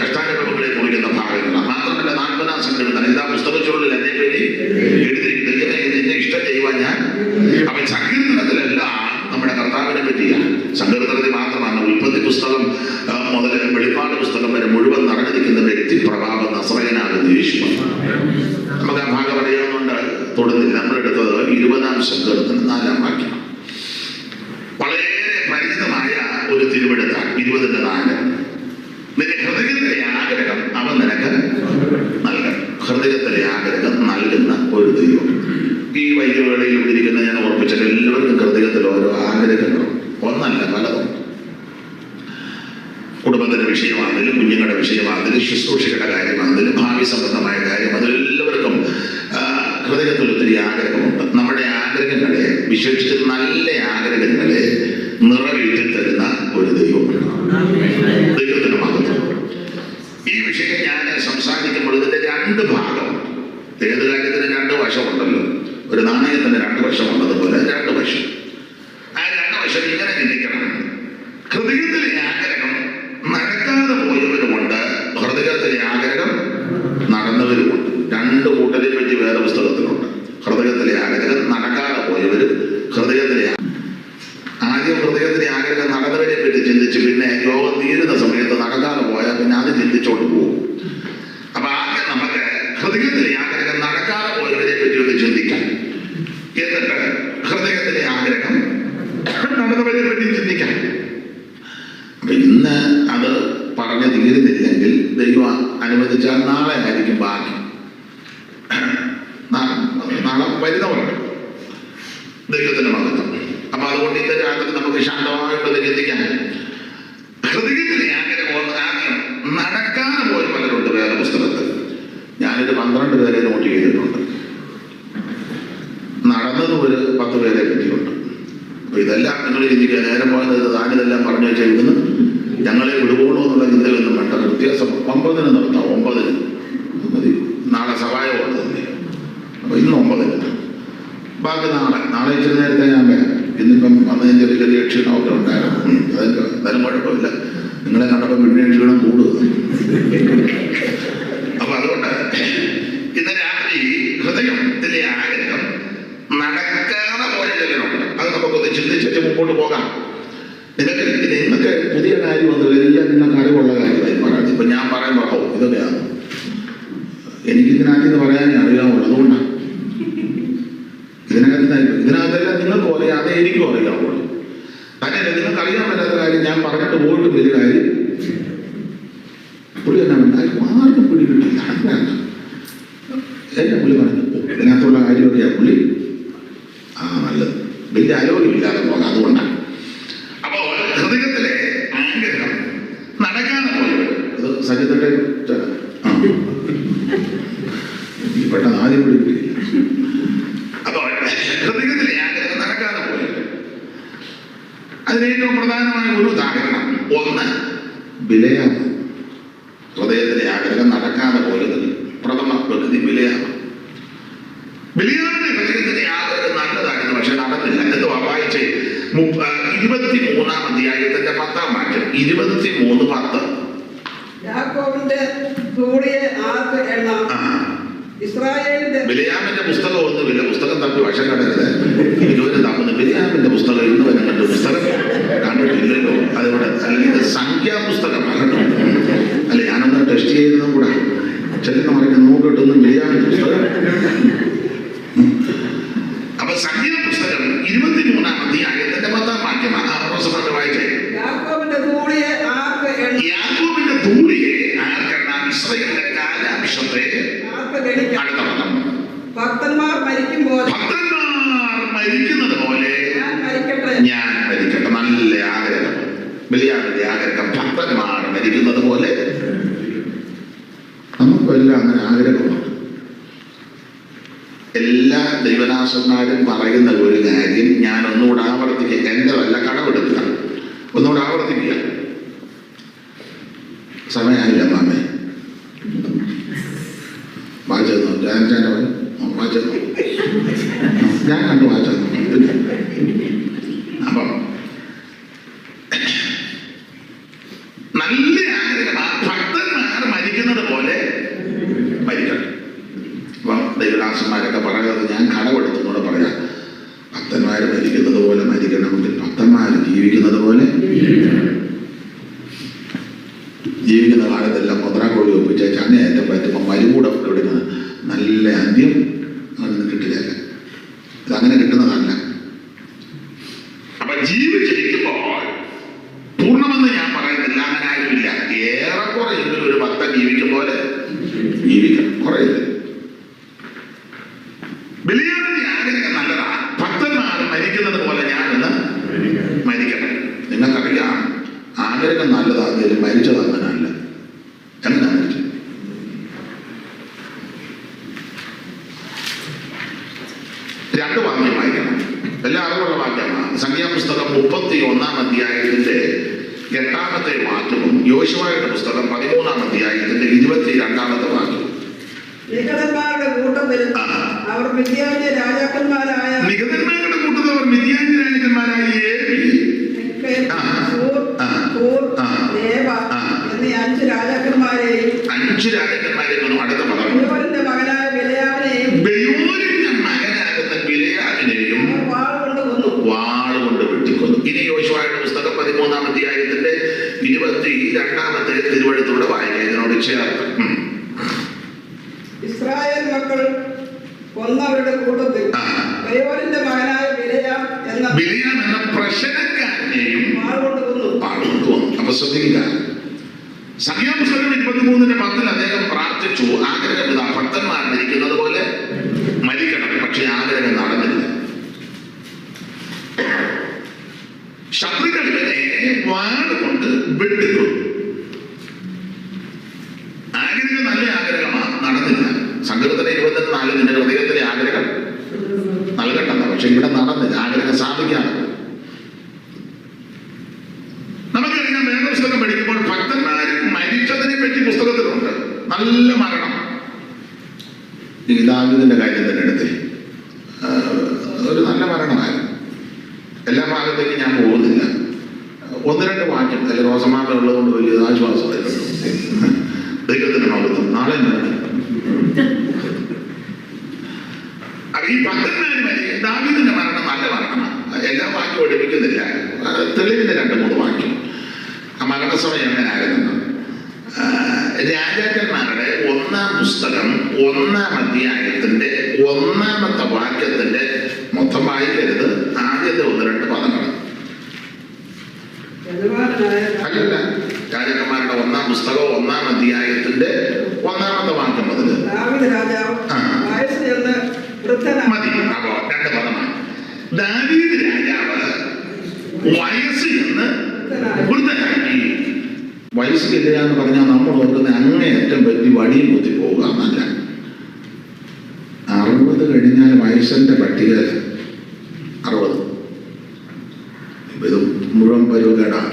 കഷ്ടാനുഭവങ്ങളെ കുറിക്കുന്ന ഭാഗങ്ങളാണ്. മാത്രമല്ല 40-ാം സങ്കീർത്തനം എല്ലാ പുസ്തകച്ചുള്ളിൽ എന്നെ പറ്റി എഴുതിയിരിക്കുന്നത്. എന്നെ ഇഷ്ടം ചെയ്യുവാൻ ഞാൻ. അപ്പൊ സങ്കീർത്തനത്തിലെല്ലാം നമ്മുടെ കർത്താവിനെ പറ്റിയാണ്. സങ്കീർത്തനത്തിൽ മാത്രമാണ് ഉൽപ്പത്തി പുസ്തകം മുതൽ വെളിപ്പാട് പുസ്തകം വരെ മുഴുവൻ നടന്നിരിക്കുന്ന വ്യക്തിപ്രഭാവം നസറയനാകുന്ന യേശുവാണ്. നമുക്ക് ആ ഭാഗം അറിയാവുന്നതുകൊണ്ട് തൊടുന്നില്ല. നമ്മളെടുത്തത് 20-ാം സങ്കീർത്തനം 4-ാം വാക്യം. വളരെ പരിചിതമായ ഒരു തിരുവെടുത്താണ് 20:4. നിന്റെ ഹൃദയത്തിലെ ആഗ്രഹം അവൻ നിനക്ക് നൽകണം. ഹൃദയത്തിലെ ആഗ്രഹം നൽകുന്ന ഒരു ദൈവം. ഈ വൈദ്യവേളയിൽ ഇരിക്കുന്ന ഞാൻ ഓർപ്പിച്ചാൽ എല്ലാവർക്കും ഹൃദയത്തിൽ ഓരോ ആഗ്രഹങ്ങളും ഒന്നല്ല പലതും. കുടുംബത്തിന്റെ വിഷയമാണെങ്കിലും കുഞ്ഞുങ്ങളുടെ വിഷയമാണെങ്കിലും ശുശ്രൂഷയുടെ കാര്യമാണെങ്കിലും ഭാവി സംബന്ധമായ കാര്യം, അതിലെല്ലാവർക്കും ഹൃദയത്തിൽ ഒത്തിരി ആഗ്രഹമുണ്ട്. നമ്മുടെ ആഗ്രഹങ്ങളെ വിശേഷിച്ച് നല്ല ആഗ്രഹങ്ങളെ നിറവേറ്റി തരുന്ന ഒരു ദൈവമുണ്ട്. ദൈവത്തിന് മഹത്വം. ഈ വിഷയം ഞാൻ സംസാരിക്കുമ്പോൾ ഇതിന്റെ 2 ഭാഗം. ഏത് കാര്യത്തിന് 2 വശമുണ്ടല്ലോ. ഒരു നാണയത്തിന് 2 വശമുള്ളതുപോലെ 2 വശം. ആ 2 വശം ഇങ്ങനെ ചിന്തിക്കണം. ഹൃദയത്തിലെ ആഗ്രഹം ചിന്തിച്ച് പിന്നെ യോഗം തീരുന്ന സമയത്ത് നടക്കാതെ പോയാൽ പിന്നെ അത് ചിന്തിച്ചോണ്ട് പോകും. അപ്പൊ ആദ്യം നമുക്ക് ഹൃദയത്തിലെ ആഗ്രഹം നടക്കാതെ പോയവരെ പറ്റി ഒന്ന് ചിന്തിക്കാം. എന്നിട്ട് ഹൃദയത്തിലെ ആഗ്രഹം നടന്നവരെ പറ്റി ചിന്തിക്കാം. അപ്പൊ ഇന്ന് അത് പറഞ്ഞു തീരുന്നില്ലെങ്കിൽ ദൈവം അനുവദിച്ചാൽ നാളെ ആയിരിക്കും ബാക്കി. നാളെ വരുന്നവരുണ്ട് ദൈവത്തിന്റെ മഹത്വം. അപ്പൊ അതുകൊണ്ട് ഇന്ന് രാത്രി നമുക്ക് ശാന്തമായിട്ടത് ചിന്തിക്കാം. ഹൃദയത്തിലെ ആഗ്രഹം നടക്കാതെ പോയ പലരുണ്ട് വേറെ പുസ്തകത്തിൽ. ഞാനൊരു 12 പേരെ നോട്ട് ചെയ്തിട്ടുണ്ട്. നടന്നത് ഒരു 10 പേരെ പറ്റിയുണ്ട്. അപ്പൊ ഇതെല്ലാം നിങ്ങൾ ചിന്തിക്കുക. നേരം പോയത് താനിതെല്ലാം പറഞ്ഞു വെച്ചാൽ ഇവിടുന്ന് ഞങ്ങളെ വിടുപോളൂ എന്നുള്ള ചിന്തയൊന്നും വേണ്ട. വ്യത്യാസം 9-ന് നിർത്താം. 9-ന് മതി. നാളെ സഹായമാണ് തന്നെ. അപ്പൊ ഇന്ന് 9-ന്, ബാക്കി നാളെ ഇച്ചിരി നേരത്തെ ഞാൻ വരാം. ഇന്നിപ്പം വന്നതിൻ്റെ ഒരു ചെറിയ ക്ഷീണമൊക്കെ ഉണ്ടായിരുന്നു. എന്തായാലും കുഴപ്പമില്ല. നിങ്ങളെ കണ്ടപ്പോൾ പിന്നെ ക്ഷീണം കൂടുക. അപ്പൊ അതുകൊണ്ട് ഇന്ന് രാത്രി ഹൃദയത്തിലെ ആഗ്രഹം നടക്കാതെ പോയ ചിലരുണ്ട്. അത് നമുക്കൊന്ന് ചിന്തിച്ച് മുമ്പോട്ട് പോകാം. നിങ്ങൾക്ക് പുതിയ കാര്യം വന്നതെല്ലാം നിങ്ങൾക്ക് അറിവുള്ള കാര്യമായി പറയാം. ഇപ്പൊ ഞാൻ പറയുമ്പോൾ ഇതൊക്കെയാണ് എനിക്കിതിനകത്ത് പറയാനേ അറിയാവുള്ളൂ. അതുകൊണ്ടാണ് ഇതിനകത്തെല്ലാം നിങ്ങൾക്ക് പറയാം. അതേ എനിക്കും അറിയാവുള്ളൂ. അങ്ങനെ നിങ്ങൾക്ക് അറിയാൻ പറ്റാത്ത കാര്യം ഞാൻ പറഞ്ഞിട്ട് പോയിട്ട് വലിയ കാര്യം പുള്ളി എന്നാ ആർക്കും പുള്ളി കിട്ടില്ല. എന്നെ പുള്ളി പറഞ്ഞു ഇതിനകത്തുള്ള കാര്യമൊക്കെയാ പുള്ളി നല്ലത്. വലിയ ആരോഗ്യമില്ലാതെ പോകാം. അതുകൊണ്ടാണ്. അപ്പോ ഹൃദയത്തിലെ ആഗ്രഹം നടക്കാതെ പോയത് അത് സജിത്തട്ടെ പെട്ടെന്ന് ആദ്യം കൂടി കിട്ടിയില്ല. അപ്പോ ഹൃദയത്തിലെ ആഗ്രഹം നടക്കാതെ പോയത് അതിന് ഏറ്റവും പ്രധാനമായ ഒരു ഉദാഹരണം ഒന്ന് ബിലയാമ. ഹൃദയത്തിലെ ആഗ്രഹം നടക്കാതെ പോയത് പ്രഥമ പ്രകൃതി ബിലയാമ. ബിലയാമിന്റെ ഹൃദയത്തിലെ ആഗ്രഹം നല്ലതായിരുന്നു, പക്ഷെ നടന്നില്ല. എന്തുവാ വായിച്ചേ? 23-ാം അധ്യായത്തിന്റെ 10-ാം വാക്യം. 23:10. യാക്കോബിന്റെ ധൂളിയെ ആർക്ക് എണ്ണാം? ഇസ്രായേലിന്റെ ബിലയാമിന്റെ പുസ്തകം ഒന്നുമില്ല. പുസ്തകം തപ്പി വശം കടരുത്. ഇതുവരെ തമ്മിൽ ബിലയാമിന്റെ പുസ്തകം ഇന്ന് വരെ കണ്ടു. പുസ്തകം കണ്ടിട്ടില്ലല്ലോ. അതിവിടെ അല്ലെങ്കിൽ സംഖ്യാപുസ്തകമാണ്. അല്ല, ഞാനൊന്ന് ടെസ്റ്റ് ചെയ്തതും കൂടെ ചെല്ലുന്ന മറിക്ക് നോക്കിട്ടൊന്നും ബിലയാമിന്റെ പുസ്തകം. അപ്പൊ സംഖ്യാപുസ്തകം 23-ാം അധ്യായത്തിന്റെ 10-ാം വാക്യമാണ്. വായിച്ചേ. യാക്കോബിന്റെ ധൂളിയെ ആർക്ക് എണ്ണാം? യാക്കോബിന്റെ ധൂളിയെ ആർക്കെണ്ണാം? ഇസ്രായേലിന്റെ കാലാംശത്തെ അടുത്ത പദം. ഭക്തന്മാർ മരിക്കുന്നത് പോലെ ഞാൻ മരിക്കട്ടെ. നല്ല ആഗ്രഹം. ബിലയാമിന്റെ ആഗ്രഹം ഭക്തന്മാർ മരിക്കുന്നത് പോലെ. നമുക്കെല്ലാം അങ്ങനെ ആഗ്രഹമാണ്. എല്ലാ ദൈവദാസന്മാരും പറയുന്ന ഒരു കാര്യം ഞാൻ ഒന്നുകൂടെ ആവർത്തിക്കുക. എൻ്റെ വല്ല കടമെടുക്കുക. ഒന്നുകൂടെ ആവർത്തിക്കുക. സമയമായില്ല മാമേ. വായിച്ചെന്നു വായിച്ചെന്നു ഞാൻ കണ്ടു വായിച്ചെന്നു. അപ്പം നല്ല ആഗ്രഹം ഭക്തന്മാർ മരിക്കുന്നത് പോലെ മരിക്കണം. അപ്പം ദൈവദാസന്മാരൊക്കെ പറയുന്നത് ഞാൻ കടമെടുത്തുകൂടെ പറയാം. ഭക്തന്മാർ മരിക്കുന്നത് പോലെ മരിക്കണമെങ്കിൽ ഭക്തന്മാർ ജീവിക്കുന്നത് പോലെ ജീവിക്കുന്ന കാലത്തെല്ലാം മുദ്രാക്കോടി ഒപ്പിച്ച ചങ്ങയേറ്റം പറ്റുമ്പോൾ മരുകൂടെ എടുക്കുന്നത് നല്ല അന്ത്യം അങ്ങനെ കിട്ടില്ല. ഇതങ്ങനെ കിട്ടുന്നതല്ല. അപ്പൊ ജീവിച്ചിരിക്കുമ്പോൾ പൂർണ്ണമെന്ന് ഞാൻ പറയുന്നില്ല, അങ്ങനെ ആരുമില്ല. ഏറെക്കുറെ എങ്കിലും ഒരു ഭക്തൻ ജീവിക്കും പോലെ ജീവിക്കണം. കുറയില്ല. ബിലയാമിന്റെ ആഗ്രഹം നല്ലതാണ്. ഭക്തന്മാർ മരിക്കുന്നത് പോലെ ഞാനിന്ന് മരിക്കണം. നിങ്ങൾക്കറിയാം, ആഗ്രഹം നല്ലതാണെങ്കിലും മരിച്ചത് അങ്ങനല്ല. എങ്ങനെ മരിച്ചു? രണ്ട് വാക്യം വായിക്കണം. എല്ലാ അറിവുള്ള വാക്യമാണ്. സംഖ്യാപുസ്തകം 31-ാം അധ്യായത്തിന്റെ 8-ാമത്തെ വാക്യവും യോശുവയുടെ പുസ്തകം 13-ാം അധ്യായത്തിന്റെ 22-ാമത്തെ വാക്യവും. നിഗതന്മാരുടെ കൂട്ടത്തിൽ അവർ മിദ്യാന്യ രാജാക്കന്മാരായ എന്നീ 5 രാജാക്കന്മാരെയും 5 രാജാക്കന്മാരെയും അടുത്ത പദം ബെയോരിന്റെ മകനായ ബിലയാമിനെയും വാൾ കൊണ്ട് വെട്ടിക്കൊന്നു. ഇനി യോശുവയുടെ പുസ്തകം 13-ാം അധ്യായത്തിന്റെ ചേർത്ത് ഇസ്രായേൽ മക്കൾ കൊന്നവരുടെ കൂട്ടത്തിൽ ബയോരിന്റെ മകനായ ബിലെയാം എന്ന പ്രശ്നക്കാരനെയും വാൾകൊണ്ട് കൊന്നു. അപ്പൊ ശ്രദ്ധിക്കുക, സംഖ്യാപുസ്തകം 23:10 അദ്ദേഹം പ്രാർത്ഥിച്ചു, ആഗ്രഹം ഇതാ ഭക്തന്മാരിരിക്കുന്നത് പോലെ മരിക്കണം. പക്ഷെ ആഗ്രഹം നടന്നില്ല. ശത്രുക്കൾ ഇവനെ വാളുകൊണ്ട് വെട്ടിക്കൊന്നു. ആഗ്രഹം നല്ല ആഗ്രഹമാണ്, നടന്നില്ല. സങ്കീർത്തനം 24 നിന്റെ ഹൃദയത്തിലെ ആഗ്രഹം നൽകട്ടെന്ന. പക്ഷെ ഇവിടെ നടന്നില്ല, ആഗ്രഹം സാധിക്കാതെ. നമുക്കറിയാം, വേദപുസ്തകം പഠിക്കുമ്പോൾ ഭക്തന്മാരും മരിച്ചതിനെ പറ്റി പുസ്തകത്തിലുണ്ട്. നല്ല മരണം. ഈ ദാവീദിന്റെ കാര്യം തന്നെ എടുത്തേ, ഒരു നല്ല മരണമായിരുന്നു. എല്ലാ ഭാഗത്തേക്കും ഞാൻ പോകുന്നില്ല. 1-2 വാക്യം അല്ലെ റോസമാമ ഉള്ളതുകൊണ്ട് വലിയ ആശ്വാസമായിരുന്നു. ദൈവത്തിന്റെ മഹത്വം. നാളെ ഈ ഭക്തന്മാര് മരിക്കും. ദാവീദിന്റെ മരണം നല്ല മരണമാണ്. എല്ലാ വാക്യവും എടുപ്പിക്കുന്നില്ല, തെളിവിന്റെ 2-3 വാക്യം. ആ മരണസമയം എങ്ങനെയായിരുന്നു? രാജാക്കന്മാരുടെ 1-ാം പുസ്തകം 1-ാം അധ്യായത്തിന്റെ 1-ാമത്തെ വാക്യത്തിന്റെ മൊത്തം വായിക്കരുത്, ആദ്യത്തെ 1-2 പദങ്ങൾ. അല്ലല്ല, രാജാക്കന്മാരുടെ 1-ാം പുസ്തകം 1-ാം അധ്യായത്തിന്റെ 1-ാമത്തെ വാക്യം മുതൽ മതി. അപ്പോ 2 പദമാണ്. ദാവീദ് രാജാവ് വയസ്സ് എന്ന് വൃദ്ധനാക്കി. വയസ്സില്ല എന്ന് പറഞ്ഞാൽ നമ്മൾ ഓർക്കുന്ന അങ്ങേയറ്റം പറ്റി വടിയും കുത്തി പോവുക എന്നല്ല. 60 കഴിഞ്ഞാൽ വയസ്സിന്റെ പട്ടിക 60. ഇത് മുഴുവൻ പരുവക്കേടാണ്.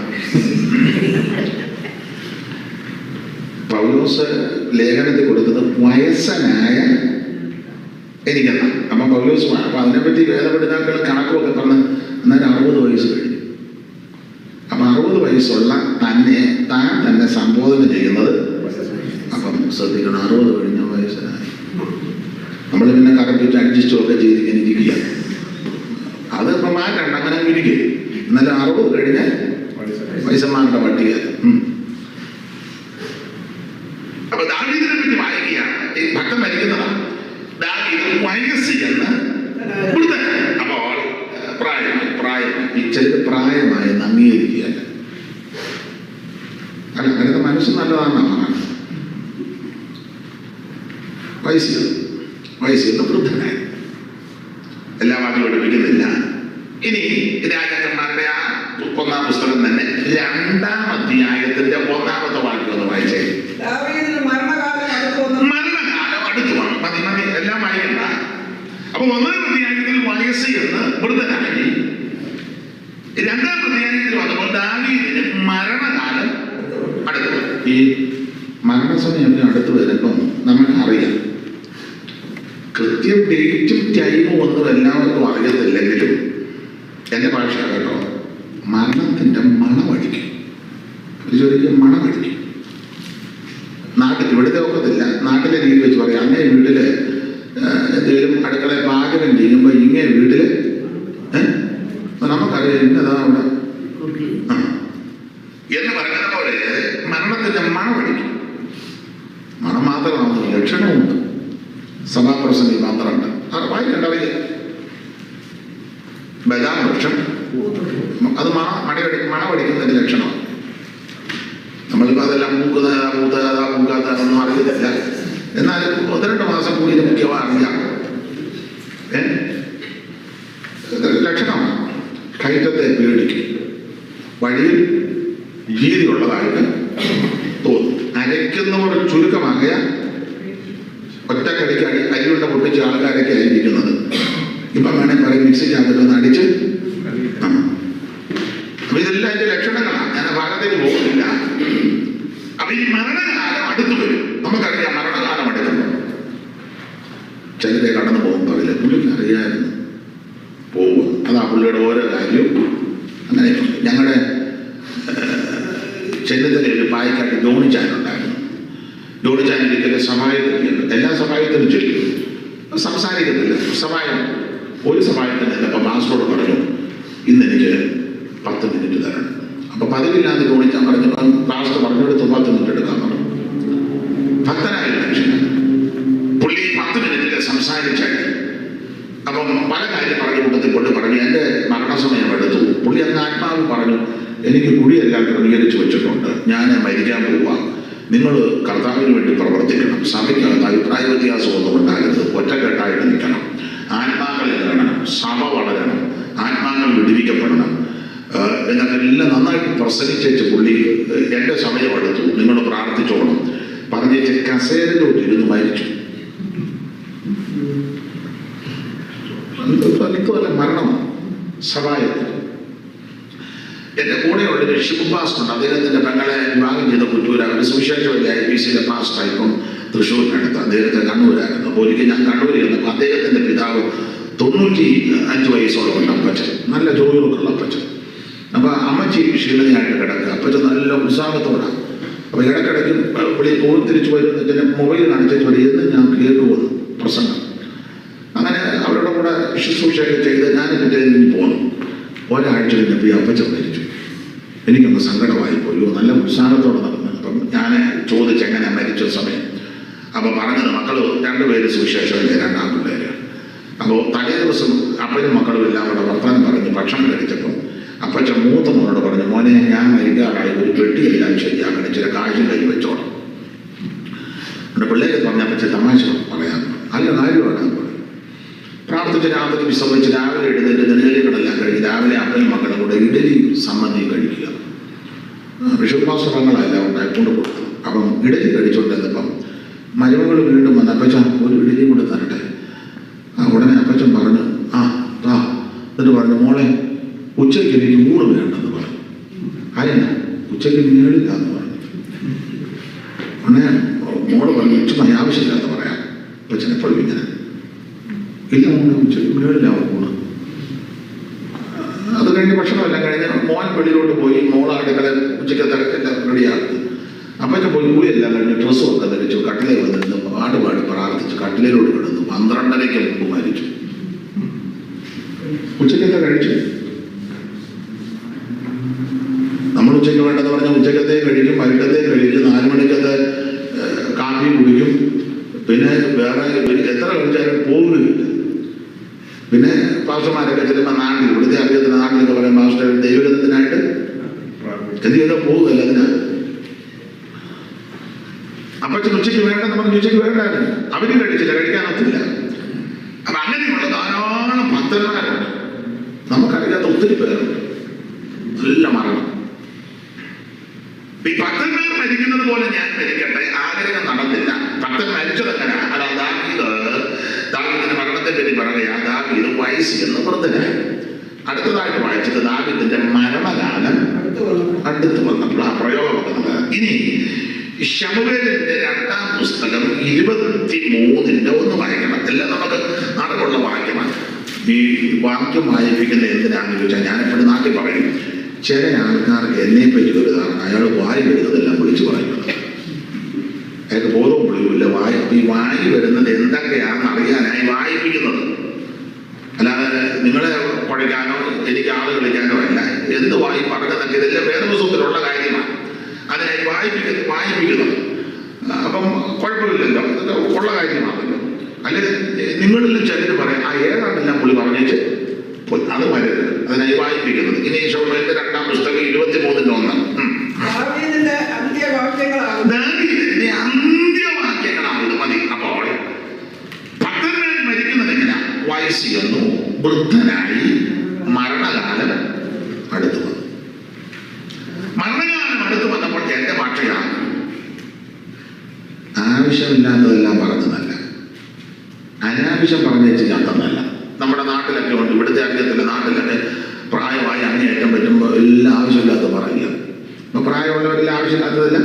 പൗലോസ് ലേഖനത്തിൽ കൊടുത്തത് വയസ്സനായ എനിക്കെന്ന. അപ്പൊ പൗലോസ് അപ്പൊ അതിനെപ്പറ്റി വേദപഠിതാക്കൾ കണക്കുമൊക്കെ പറഞ്ഞ് എന്നാലും 60 വയസ്സ് കഴിഞ്ഞു. അപ്പൊ 60 വയസ്സുള്ള താൻ തന്നെ സംബോധന ചെയ്യുന്നത്. അപ്പം ശ്രദ്ധിക്കണം, 60 കഴിഞ്ഞ വയസ്സനായി. നമ്മൾ പിന്നെ കറക്റ്റ് അഡ്ജസ്റ്റും ഒക്കെ ചെയ്ത് ഇങ്ങനെ ഇരിക്കുക. അത് ഇപ്പൊ മാറ്റണ്ട, അങ്ങനെ ഇരിക്കുക. എന്നാലും 60 കഴിഞ്ഞ വയസ്സന്മാരുടെ പട്ടിക. അപ്പൊ ദാവീദിനെ പറ്റി വായിക്കുകയാണ്. ഈ ഭക്തൻ മരിക്കുന്നതാണ്. ദാവീദ് വയസ്സ് എന്ന് വൃദ്ധനായി. അപ്പോൾ പ്രായമായി ചിലത് പ്രായമായെന്ന് അംഗീകരിക്കുകയല്ല. അല്ല, അങ്ങനത്തെ മനസ്സ് നല്ലതാണെന്നാണ്. വയസ്സിൽ വൃദ്ധനായി. എല്ലാ വാക്കും പഠിപ്പിക്കുന്നില്ല. ഇനി രാജാക്കന്മാരുടെ ആ 1-ാം പുസ്തകം തന്നെ 2-ാം അധ്യായത്തിന്റെ 1-ാമത്തെ വാക്യം ഒന്ന് വായിച്ചേ. മരണകാലം അടുത്തു വന്നു. മതി, എല്ലാം വായിക്കണ്ട. അപ്പൊ 1-ാം അധ്യായത്തിൽ വയസ്സ് എന്ന് വൃദ്ധനായി. 2-ാം അധ്യായത്തിൽ വന്നപ്പോൾ ദാവീദിന് മരണകാലം അടുത്തു. ഈ മരണസമയമൊക്കെ അടുത്ത് വരുമ്പം നമുക്കറിയാം. കൃത്യം ഡേറ്റും ടൈമും ഒന്നും എല്ലാവർക്കും അറിയത്തില്ലെങ്കിലും എൻ്റെ ഭാഷ കേട്ടോ, മരണത്തിൻ്റെ മണമടിക്കും. ശരിക്കും മണമടിക്കും. നാട്ടിൽ ഇവിടുത്തെ ഒക്കത്തില്ല. നാട്ടിലെ രീതി വെച്ച് പറയാം. അങ്ങേ വീട്ടില് എന്തെങ്കിലും അടുക്കളയിൽ പാചകം ചെയ്യുമ്പോൾ ഇങ്ങേ വീട്ടില് നമുക്കറിയാം ഇന്നതാ അവിടെ എന്ന് പറയുന്ന പോലെ മരണത്തിന്റെ മണമടിക്കും. മണം മാത്രമാണ്, ലക്ഷണമുണ്ട്. സഭാപ്രസംഗി മാത്രമുണ്ട്. അത് വായിക്കണ്ടറിയ ബദാം വൃക്ഷം അത് മണമടിക്കുന്നതിന്റെ ലക്ഷണമാണ്. നമ്മളിപ്പോൾ അതെല്ലാം മൂക്കാത്തതൊന്നും അറിയത്തില്ല. എന്നാലും 1-2 മാസം കൂടി ഇത് മുഖ്യമായി അറിയാം. ലക്ഷണമാണ്. കയറ്റത്തെ പേടിക്കും. വഴിയിൽ ഭീതിയുള്ളതായിട്ട് തോന്നും. അരയ്ക്കുന്നവർ ചുരുക്കമാകിയ ഒറ്റക്കടിക്ക് അരിയുണ്ട പൊട്ടിച്ച് ആൾക്കാരൊക്കെ ആയിരിക്കുന്നത്. ഇപ്പം വേണമെങ്കിൽ പറയും മിക്സിക്കകത്തൊന്ന് അടിച്ച്. അപ്പൊ ഇതെല്ലാം അതിന്റെ ലക്ഷണങ്ങളാണ്. ഞാൻ ആ ഭാഗത്തേക്ക് പോകുന്നില്ല. അപ്പൊ ഈ മരണകാലം അടുത്തു വരും. നമുക്കറിയാം മരണകാലം അടുക്കുന്നു. ചിലരെ കടന്നു പോകുമ്പോൾ അതിൽ പുള്ളിക്ക് അറിയാമായിരുന്നു പോവുക. അതാ പുള്ളിയുടെ ഓരോ കാര്യവും അങ്ങനെ. ഞങ്ങളുടെ ചെന്നിത്തലയിൽ ഒരു പായിക്കാട്ട് ജോണിച്ചാനുണ്ടായിരുന്നു. ജോണിച്ചാനിരിക്കൽ സഭായത്തിലുണ്ട്. എല്ലാ സഭായത്തിനും ചൊല്ലും, സംസാരിക്കത്തില്ല. സഭായം ഒരു സഭായത്തിന് ഇപ്പം മാസ്റ്ററോട് പറഞ്ഞു, ഇന്നെനിക്ക് 10 മിനിറ്റ് തരണം. അപ്പൊ പതിവില്ലാതെ ജോണിച്ചാൻ പറഞ്ഞു, മാസ്റ്റർ പറഞ്ഞെടുത്ത് 10 മിനിറ്റ് എടുക്കാൻ പറഞ്ഞു. സംസാരിച്ചായി. അപ്പം പല കാര്യം പറഞ്ഞു കൂട്ടത്തിൽ കൊണ്ട് പറഞ്ഞു എൻ്റെ മരണസമയം എടുത്തു. പുള്ളി അങ്ങ് ആത്മാവ് പറഞ്ഞു, എനിക്ക് കുടിയെല്ലാം ക്രമീകരിച്ച് വെച്ചിട്ടുണ്ട്, ഞാൻ മരിക്കാൻ പോവാം, നിങ്ങൾ കർത്താവിന് വേണ്ടി പ്രവർത്തിക്കണം, സഭയ്ക്കകത്ത് അഭിപ്രായ വ്യത്യാസമൊന്നും ഉണ്ടാകരുത്, ഒറ്റക്കെട്ടായിട്ട് നിൽക്കണം, ആത്മാക്കളിൽ ഇറങ്ങണം, സഭ വളരണം, ആത്മാക്കൾ വിടുവിക്കപ്പെടണം എന്നൊക്കെ എല്ലാം നന്നായിട്ട് പ്രസംഗിച്ചേച്ച് പുള്ളി എൻ്റെ സമയം എടുത്തു, നിങ്ങൾ പ്രാർത്ഥിച്ചോണം പറഞ്ഞേച്ച് കസേരയിലോട്ട് ഇരുന്ന് മരിച്ചു. അല്ല മരണമാണ് സഭായത്തിൽ. എൻ്റെ കൂടെയുള്ളൊരു ഷിബു പാസ്റ്ററുണ്ട്, അദ്ദേഹത്തിൻ്റെ പെങ്ങളെ വിവാഹം ചെയ്ത പുറ്റൂർ, അവർ സുവിശേഷ വലിയ IPCയിലെ പാസ്റ്റർ ഇപ്പം തൃശ്ശൂരിനടുത്ത്, അദ്ദേഹത്തെ കണ്ണൂരായിരുന്നു. അപ്പോൾ ഒരിക്കൽ ഞാൻ കണ്ണൂരിൽ ചെന്നപ്പോൾ അദ്ദേഹത്തിൻ്റെ പിതാവ് 95 വയസ്സോളം അപ്പച്ചൻ, നല്ല ജോലികളൊക്കെയുള്ള അപ്പച്ചൻ. അപ്പോൾ അമ്മച്ചി ക്ഷീണിതയായിട്ട് കിടക്കുക, അപ്പച്ചൻ നല്ല ഉത്സാഹത്തോടാണ്. അപ്പോൾ ഇടയ്ക്കിടയ്ക്ക് പുള്ളി പോയി തിരിച്ചു വരുന്ന മൊബൈൽ കാണിച്ചു വരുന്നത് ഞാൻ കേൾക്കുമെന്ന് പ്രസംഗം. അങ്ങനെ അവരുടെ കൂടെ ശുശ്രൂഷയൊക്കെ ചെയ്ത് ഞാൻ പിറ്റേന്ന് പോന്നു. ഒരാഴ്ച കഴിഞ്ഞപ്പോൾ ഈ അപ്പച്ചൻ മരിച്ചു. എനിക്കൊന്ന് സങ്കടമായി പോയി, നല്ല ഉത്സാഹത്തോടെ നടന്നു. അപ്പം ഞാൻ ചോദിച്ചു എങ്ങനെ മരിച്ച സമയം. അപ്പോൾ പറഞ്ഞത് മക്കൾ 2 പേര് സുവിശേഷമില്ലേ, 2 പിള്ളേര്. അപ്പോൾ തലേ ദിവസം അപ്പനും മക്കളും എല്ലാം കൂടെ വർത്തമാനം പറഞ്ഞ് ഭക്ഷണം കഴിച്ചപ്പോൾ അപ്പച്ചൻ മൂത്ത മോനോട് പറഞ്ഞു, മോനെ ഞാൻ മരിക്കാറായി, ഒരു പെട്ടിയെല്ലാം ശരിയാക്കണം, ചില കാശും കൈ വെച്ചോണം. എൻ്റെ പിള്ളേര് പറഞ്ഞ അപ്പച്ചൻ തമാശ പറയാം, നല്ല കാര്യമാണ്. പ്രാർത്ഥിച്ച് രാത്രി വിശ്രമിച്ച് രാവിലെ എഴുന്നേറ്റ് നെടുകലികളെല്ലാം കഴിഞ്ഞ് രാവിലെ അപ്പനും മക്കളും കൂടെ ഇഡലി സമ്മതി കഴിക്കുക. വിശ്വാസങ്ങളെല്ലാം ഉണ്ടായിക്കൊണ്ട് കൊടുത്തു. അപ്പം ഇഡലി കഴിച്ചുകൊണ്ടിരുന്നപ്പം മരുമകൾ വീണ്ടും വന്ന് അപ്പച്ചൻ ഒരു ഇഡലി കൂടെ തരട്ടെ. ഉടനെ അപ്പച്ചൻ പറഞ്ഞു, എന്നിട്ട് പറഞ്ഞു, മോളെ ഉച്ചയ്ക്ക് എനിക്ക് ഊണ് വേണ്ടെന്ന് പറഞ്ഞു. ആരെന്നാ ഉച്ചയ്ക്ക് മേളില്ലാന്ന് പറഞ്ഞു. ഉടനെ മോള് പറഞ്ഞു, ചുമ്മാ ആവശ്യമില്ലാന്ന് പറയാം. അപ്പച്ചൻ എപ്പോഴും ഇങ്ങനെ ഇല്ല, മോളെ ഉച്ചയ്ക്ക് മേളിലാവും ഊണ്. അത് കഴിഞ്ഞ് ഭക്ഷണമെല്ലാം കഴിഞ്ഞ് മോൻ വെളിയിലോട്ട് പോയി, മോള് അടുക്കള ഉച്ചയ്ക്ക് എല്ലാം റെഡിയാക്കി. അപ്പച്ചൻ പോയി കൂടിയെല്ലാം കഴിഞ്ഞ് ഡ്രസ്സും ഒക്കെ ധരിച്ചു കട്ടിലേ വന്നിരുന്നു പാടുപാടി പ്രാർത്ഥിച്ചു കട്ടിലോട്ട് കിടന്നു. 12:30 മുമ്പ് മരിച്ചു. ഉച്ചയ്ക്കൊക്കെ കഴിച്ചു. നമ്മൾ ഉച്ചയ്ക്ക് വേണ്ടെന്ന് പറഞ്ഞാൽ ഉച്ചക്കത്തെ കഴിക്കും, വൈകിട്ടത്തെ കഴിക്കും, 4 മണിക്കത്തെ കാപ്പി കുടിക്കും, പിന്നെ വേറെ എത്ര കഴിച്ചാലും പോകുകയില്ല. പിന്നെ പാസ്റ്റർമാരൊക്കെ ചെല്ലുമ്പോൾ നാട്ടിൽ ഇവിടുത്തെ അറിയത്തിന് നാട്ടിലൊക്കെ പറയാം, പാസ്റ്റർ ദൈവഗതത്തിനായിട്ട് എന്ത് ചെയ്താൽ പോകുകയല്ല. അതിന് അപ്പച്ചൻ ഉച്ചയ്ക്ക് വേണ്ടെന്ന് പറഞ്ഞ് ഉച്ചയ്ക്ക് വേണ്ടായിരുന്നു, അവരും കഴിച്ചില്ല, കഴിക്കാനൊത്തില്ല. അപ്പൊ അങ്ങനെയുള്ള ധാരാളം ഭക്തന്മാരുണ്ട്, നമുക്കറിയാത്ത ഒത്തിരി പേരുണ്ട്. നല്ല മരണം. ഈ ഭക്തന്മാർ മരിക്കുന്നത് പോലെ ഞാൻ മരിക്കട്ടെ ആഗ്രഹം നടന്നില്ല. ഭക്തൻ മരിച്ചതെങ്ങനെ? അതാ ദാവീദിന്റെ മരണത്തെ പറ്റി പറയുക. ദാവീദ് വയസ്സ് എന്ന് വൃദ്ധനായി. അടുത്തതായിട്ട് വായിച്ചത് ദാവീദിന്റെ മരണകാലം അടുത്ത് വന്നപ്പോൾ ആ പ്രയോഗം വന്നത്. ഇനി ശമൂവേലിന്റെ 2-ാം പുസ്തകം 23-ന്റെ 1 വായിക്കണം. എല്ലാം നമുക്ക് അറിവുള്ള വാക്യമാണ്. ഈ വാക്യം വായിപ്പിക്കുന്ന എന്തിനാണെന്ന് ചോദിച്ചാൽ ഞാൻ എപ്പോഴും നാട്ടിൽ പറയും, ചില ആൾക്കാർക്ക് എന്നെ പറ്റി ഒരു ധാരണ, അയാൾ വായി വരുന്നതെല്ലാം വിളിച്ചു പറയുന്നത്. അയാൾക്ക് ബോധവും വിളിക്കില്ല. ഈ വായി വരുന്നത് എന്തൊക്കെയാണെന്ന് അറിയാനായി വായിപ്പിക്കുന്നത്. അല്ലാതെ നിങ്ങളെ പഠിക്കാനോ എനിക്ക് ആള് കളിക്കാനോ അല്ല. എന്ത് വായി പറഞ്ഞതൊക്കെ ഇതെല്ലാം വേദപുസ്തകത്തിലുള്ള കാര്യമാണ്. അതിനായി വായിപ്പിക്കുന്നത്. അപ്പം കുഴപ്പമില്ലല്ലോ, ഇതൊക്കെ ഉള്ള കാര്യമാണല്ലോ. അല്ലെങ്കിൽ നിങ്ങളിൽ ചിലർ പറയാം, ഏതാണ്ടെല്ലാം പുള്ളി പറഞ്ഞേച്ച് അത് വരരുത്, അതിനായി വായിപ്പിക്കുന്നത്. ഇനി ശമൂവേലിന്റെ 2-ാം പുസ്തകം 23-ന്റെ 1. ദാവീദിന്റെ അന്ത്യവാക്യങ്ങളാകുന്നു. മതി. അപ്പോൾ ഭക്തന്മാർ മരിക്കുന്നത് എങ്ങനെയാ? വയസ്സ് ചെന്നു, വൃദ്ധനായി, മരണകാലം അടുത്തു വന്നു. മരണകാലം അടുത്തു വന്നപ്പോൾ എന്റെ ഭാഷയാണ് ആവശ്യമില്ലാത്തതെല്ലാം പറഞ്ഞതല്ല, അനാവശ്യം പറഞ്ഞേച്ച് ചാട്ടന്നല്ല. നമ്മുടെ നാട്ടിലൊക്കെ ഉണ്ട്, ഇവിടുത്തെ അറിയത്തില്ല, നാട്ടിലൊക്കെ പ്രായമായി അങ്ങേയറ്റം പറ്റുമ്പോൾ എല്ലാം ആവശ്യമില്ലാത്ത പറയുക. അപ്പൊ പ്രായമുള്ളവരെല്ലാം ആവശ്യമില്ലാത്തതല്ല.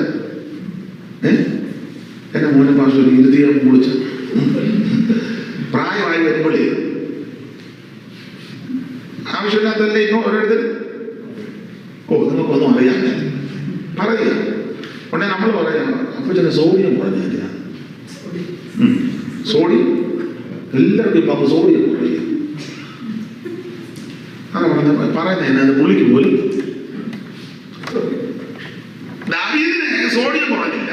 എന്റെ മോനെ പാസ് ഇരുതിയെ കുളിച്ച് പ്രായമായി വരുമ്പോഴേ ആവശ്യമില്ലാത്തതല്ലേ ഇപ്പൊ ഓരോരുത്തർ. നിങ്ങൾക്കൊന്നും അറിയാൻ പറയുക. ഉടനെ നമ്മൾ പറയാം, അപ്പൊ ചില സോഡിയം കുറഞ്ഞില്ല. സോഡിയം എല്ലാവർക്കും ഇപ്പൊ അപ്പൊ സോഡിയം കുറയില്ല. അങ്ങനെ പറയുന്നത് പുള്ളിക്ക് പോലും ദാവീദിന് സോഡിയം കുറഞ്ഞില്ല.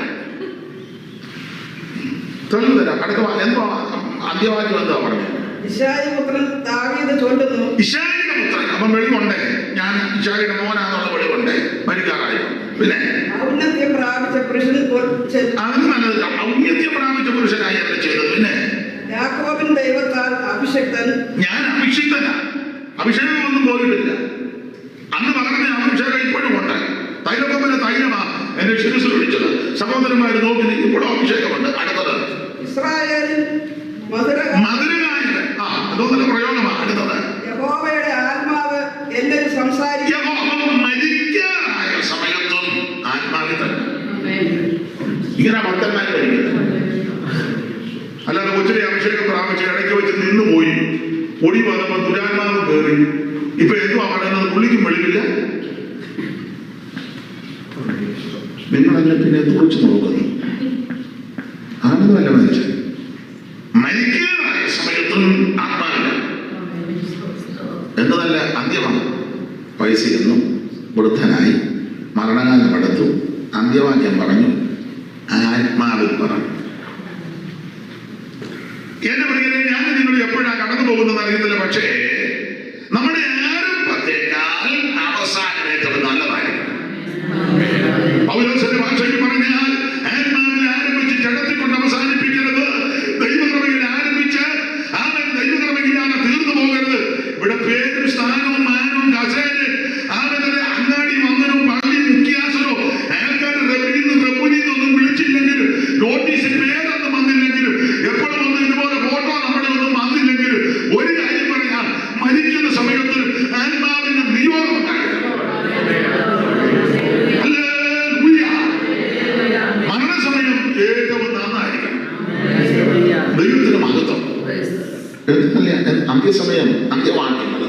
തെളിവ് തരാം. അടുത്ത എന്തോ ആദ്യ വാക്യം എന്താ പറഞ്ഞത്? യിശ്ശായി പുത്രൻ ദാവീദ് ചൊല്ലുന്നു. ഇശ്ശായിയുടെ പുത്രൻ. അപ്പം വെളിവുണ്ടേ, ഞാൻ ഇശ്ശായിയുടെ മോനാന്നുള്ള വെളിവുണ്ടേ, മരിക്കാറായി. പിന്നെ ഔന്നത്യം പ്രാപിച്ച പുരുഷൻ അതിന് നല്ലത് ഔന്നത്യം പ്രാപിച്ച പുരുഷനായി അല്ല ചെയ്തത്. പിന്നെ യാക്കോബിൻ ദൈവത്താൽ അഭിഷക്തൻ. ഞാൻ അഭിഷിക്തനാ, അഭിഷേകമൊന്നും പോയിട്ടില്ല. അന്ന് പകർന്ന അഭിഷേകം ഇപ്പോഴും ഉണ്ട്. തൈലക്കൊമ്പനെ തൈലമാ എന്റെ ശിരസിൽ ഒഴിച്ചത്. സഹോദരന്മാർ നോക്കി ഇപ്പോഴും അഭിഷേകമുണ്ട്. അടുത്തത് ഇസ്രായേലിൽ മധുരനായകൻ. അതൊന്നൊരു പ്രയോഗമാണ്. അടുത്തത് യഹോവയുടെ ആത്മാവ് എന്നിൽ സംസാരിക്കും. മരിക്കാറായ സമയത്തും ആത്മാവിൽ തന്നെ ഇങ്ങനെ ഭക്തന്മാർ വരികയില്ല. അല്ലാതെ കൊച്ചിലെ അഭിഷേകം പ്രാപിച്ച് ഇടയ്ക്ക് വെച്ച് നിന്നുപോയി പൊടി വന്നപ്പോൾ ദുരാത്മാവ് കയറി. ഇപ്പൊ എന്തുവാ പറയുന്നത്? പുള്ളിക്കും വെളിവില്ല. നിങ്ങളെല്ലാം പിന്നെ കുറിച്ച് നോക്കുന്നു. ആണെന്നല്ല മരിച്ചത്. മരിക്കാറായ സമയത്തും ആത്മാവില്ല. എന്ത് നല്ല അന്ത്യമാണ്. വയസ്സിരുന്നു, വൃദ്ധനായി, മരണകാലം അടുത്തു, അന്ത്യവാക്യം പറഞ്ഞു, ആത്മാവിൽ പറഞ്ഞു. എന്റെ പ്രിയരെ, ഞാൻ നിങ്ങൾ എപ്പോഴാണ് കടന്നു പോകുന്നത് അറിയുന്നില്ല. പക്ഷേ നമ്മുടെ ആരംഭത്തേക്കാൾ അവസാനം ഏറ്റവും നല്ലതായിരിക്കണം. പൗലോസിന്റെ ഭാഷയിൽ പറഞ്ഞാൽ ആത്മാവിൽ ആരംഭിച്ച് ജഡത്തിക്കൊണ്ട് അവസാനിപ്പിക്കരുത്. ദൈവകൃപയിൽ ആരംഭിച്ച് അവൻ ദൈവകൃപയിലാണ് തീർന്നു പോകരുത്. ഇവിടെ പേരും സ്ഥാനവും മാനവും കസേരയും അവനത് അങ്ങാടിയും അങ്ങനവും പള്ളിയും മുഖ്യാസനവും ആൾക്കാർ റെബുനിന്നൊന്നും വിളിച്ചില്ലെങ്കിലും നോട്ടീസിൽ പേരൊന്നും വന്നില്ലെങ്കിലും എപ്പോഴും ഒന്നും ഇതുപോലെ ഫോട്ടോ നമ്മുടെ ഒന്നും വന്നില്ലെങ്കിലും ഒരു കാര്യം പറയാം, മരിക്കുന്ന സമയത്ത് ആത്മാവിന്റെ നിയോഗം ഉണ്ടായിരുന്നു. മരണസമയം ഏറ്റവും നന്നായിരിക്കണം. ദൈവത്തിന് മഹത്വം. അന്ത്യസമയം, അന്ത്യവാക്യങ്ങൾ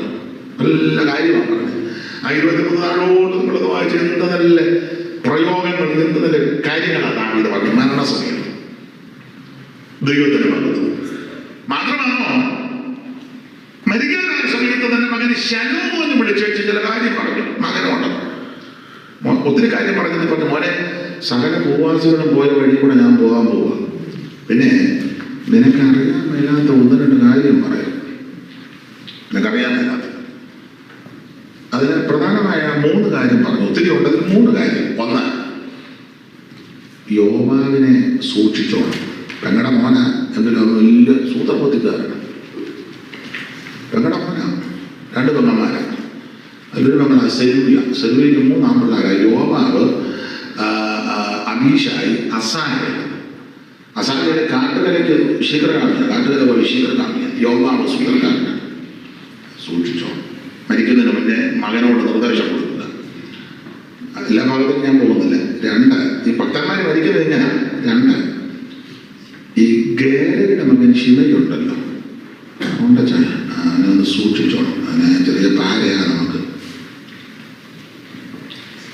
നല്ല കാര്യമാണ് പറഞ്ഞത്. 23 നിങ്ങളത് വായിച്ച എന്ത് നല്ല പ്രയോഗങ്ങൾ, എന്ത് നല്ല കാര്യങ്ങളാണ് ദാവീദ് പറഞ്ഞത്. മരണസമയം ദൈവത്തിന് മഹത്വം. മാത്രമാണോ, മരിക്കാനായ സമയത്ത് തന്നെ മകന് ശലോമോൻ എന്ന് വിളിച്ചു ചില കാര്യം പറഞ്ഞു. മകനോട് ഒത്തിരി കാര്യം പറഞ്ഞത് പറഞ്ഞു, മോനെ സകല ഭൂവാസികളും പോയ വഴി കൂടെ ഞാൻ പോകാൻ പോവാ. പിന്നെ നിനക്കറിയാൻ മേലാത്ത 1-2 കാര്യം പറയും. നിനക്കറിയാൻ മേലാത്ത അതിന് പ്രധാനമായ 3 കാര്യം പറഞ്ഞു. ഒത്തിരി ഉണ്ട്, അതിൽ 3 കാര്യം. 1, യോവാവിനെ സൂക്ഷിച്ചോണം. പെങ്ങടെ മോന എങ്കിലും അവൻ വലിയ സൂത്രബുദ്ധിക്കാരാണ്. പെങ്ങടെ മോന 2 പെങ്ങന്മാരാണ്. അതിലൊരു പെങ്ങളാണ് സെരൂയയ്ക്ക് 3 ആൺപിള്ളേരായി. യോവാവ്, അബീഷായി, അസാനയുടെ കാട്ടുകരയ്ക്ക് ശീഘ്രകാമിയാണ്. കാട്ടുകര പോലെ ശീഘ്രകാമിയാണ്. യോവാവ് ശീഘ്രകാമിയാണ്. സൂക്ഷിച്ചോ. മരിക്കുന്നതിന് മുന്നേ മകനോട് നിർദ്ദേശം കൊടുക്കുക. എല്ലാ ഭാഗത്തും ഞാൻ പോകുന്നില്ല. 2, ഈ ഭക്തന്മാർ മരിക്കുന്നത് എങ്ങനെയാണ്? 2, ഈ ഗേരയുടെ മകൻ ശിവയുണ്ടല്ലോ, അതിനൊന്ന് സൂക്ഷിച്ചോണം. അതിനെ ചെറിയ പാരയാണ്, നമുക്ക്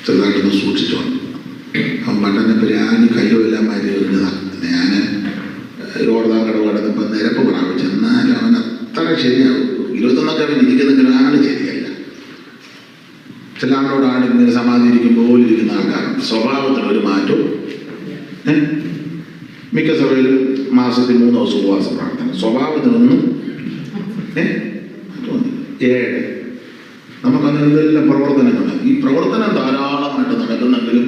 ചെറുതായിട്ടൊന്ന് സൂക്ഷിച്ചോണം. അവൻ പണ്ടന്നെ ഞാൻ കയ്യോ എല്ലാം മാറ്റി വരുന്നതാണ്. ഞാൻ യോർദാൻ കടവ് കടന്നപ്പോൾ നിരപ്പ് പ്രാപിച്ചു. എന്നാലും അവൻ അത്ര ശരിയാവും. 21 അവൻ ഇരിക്കുന്നെങ്കിലും ആള് ശരിയല്ല. ചില ആളോടാണ് ഇങ്ങനെ സമാധി ഇരിക്കുമ്പോൾ ഇരിക്കുന്ന ആൾക്കാരുണ്ട്. സ്വഭാവത്തിന് ഒരു മാറ്റവും. മിക്ക സഭയിലും മാസത്തിൽ 3 ദിവസം ഉപവാസ പ്രാർത്ഥന. സ്വഭാവത്തിനൊന്നും 7 നമുക്കന്ന് എന്തെല്ലാം പ്രവർത്തനങ്ങൾ. ഈ പ്രവർത്തനം ധാരാളമായിട്ട് നടക്കുന്നെങ്കിലും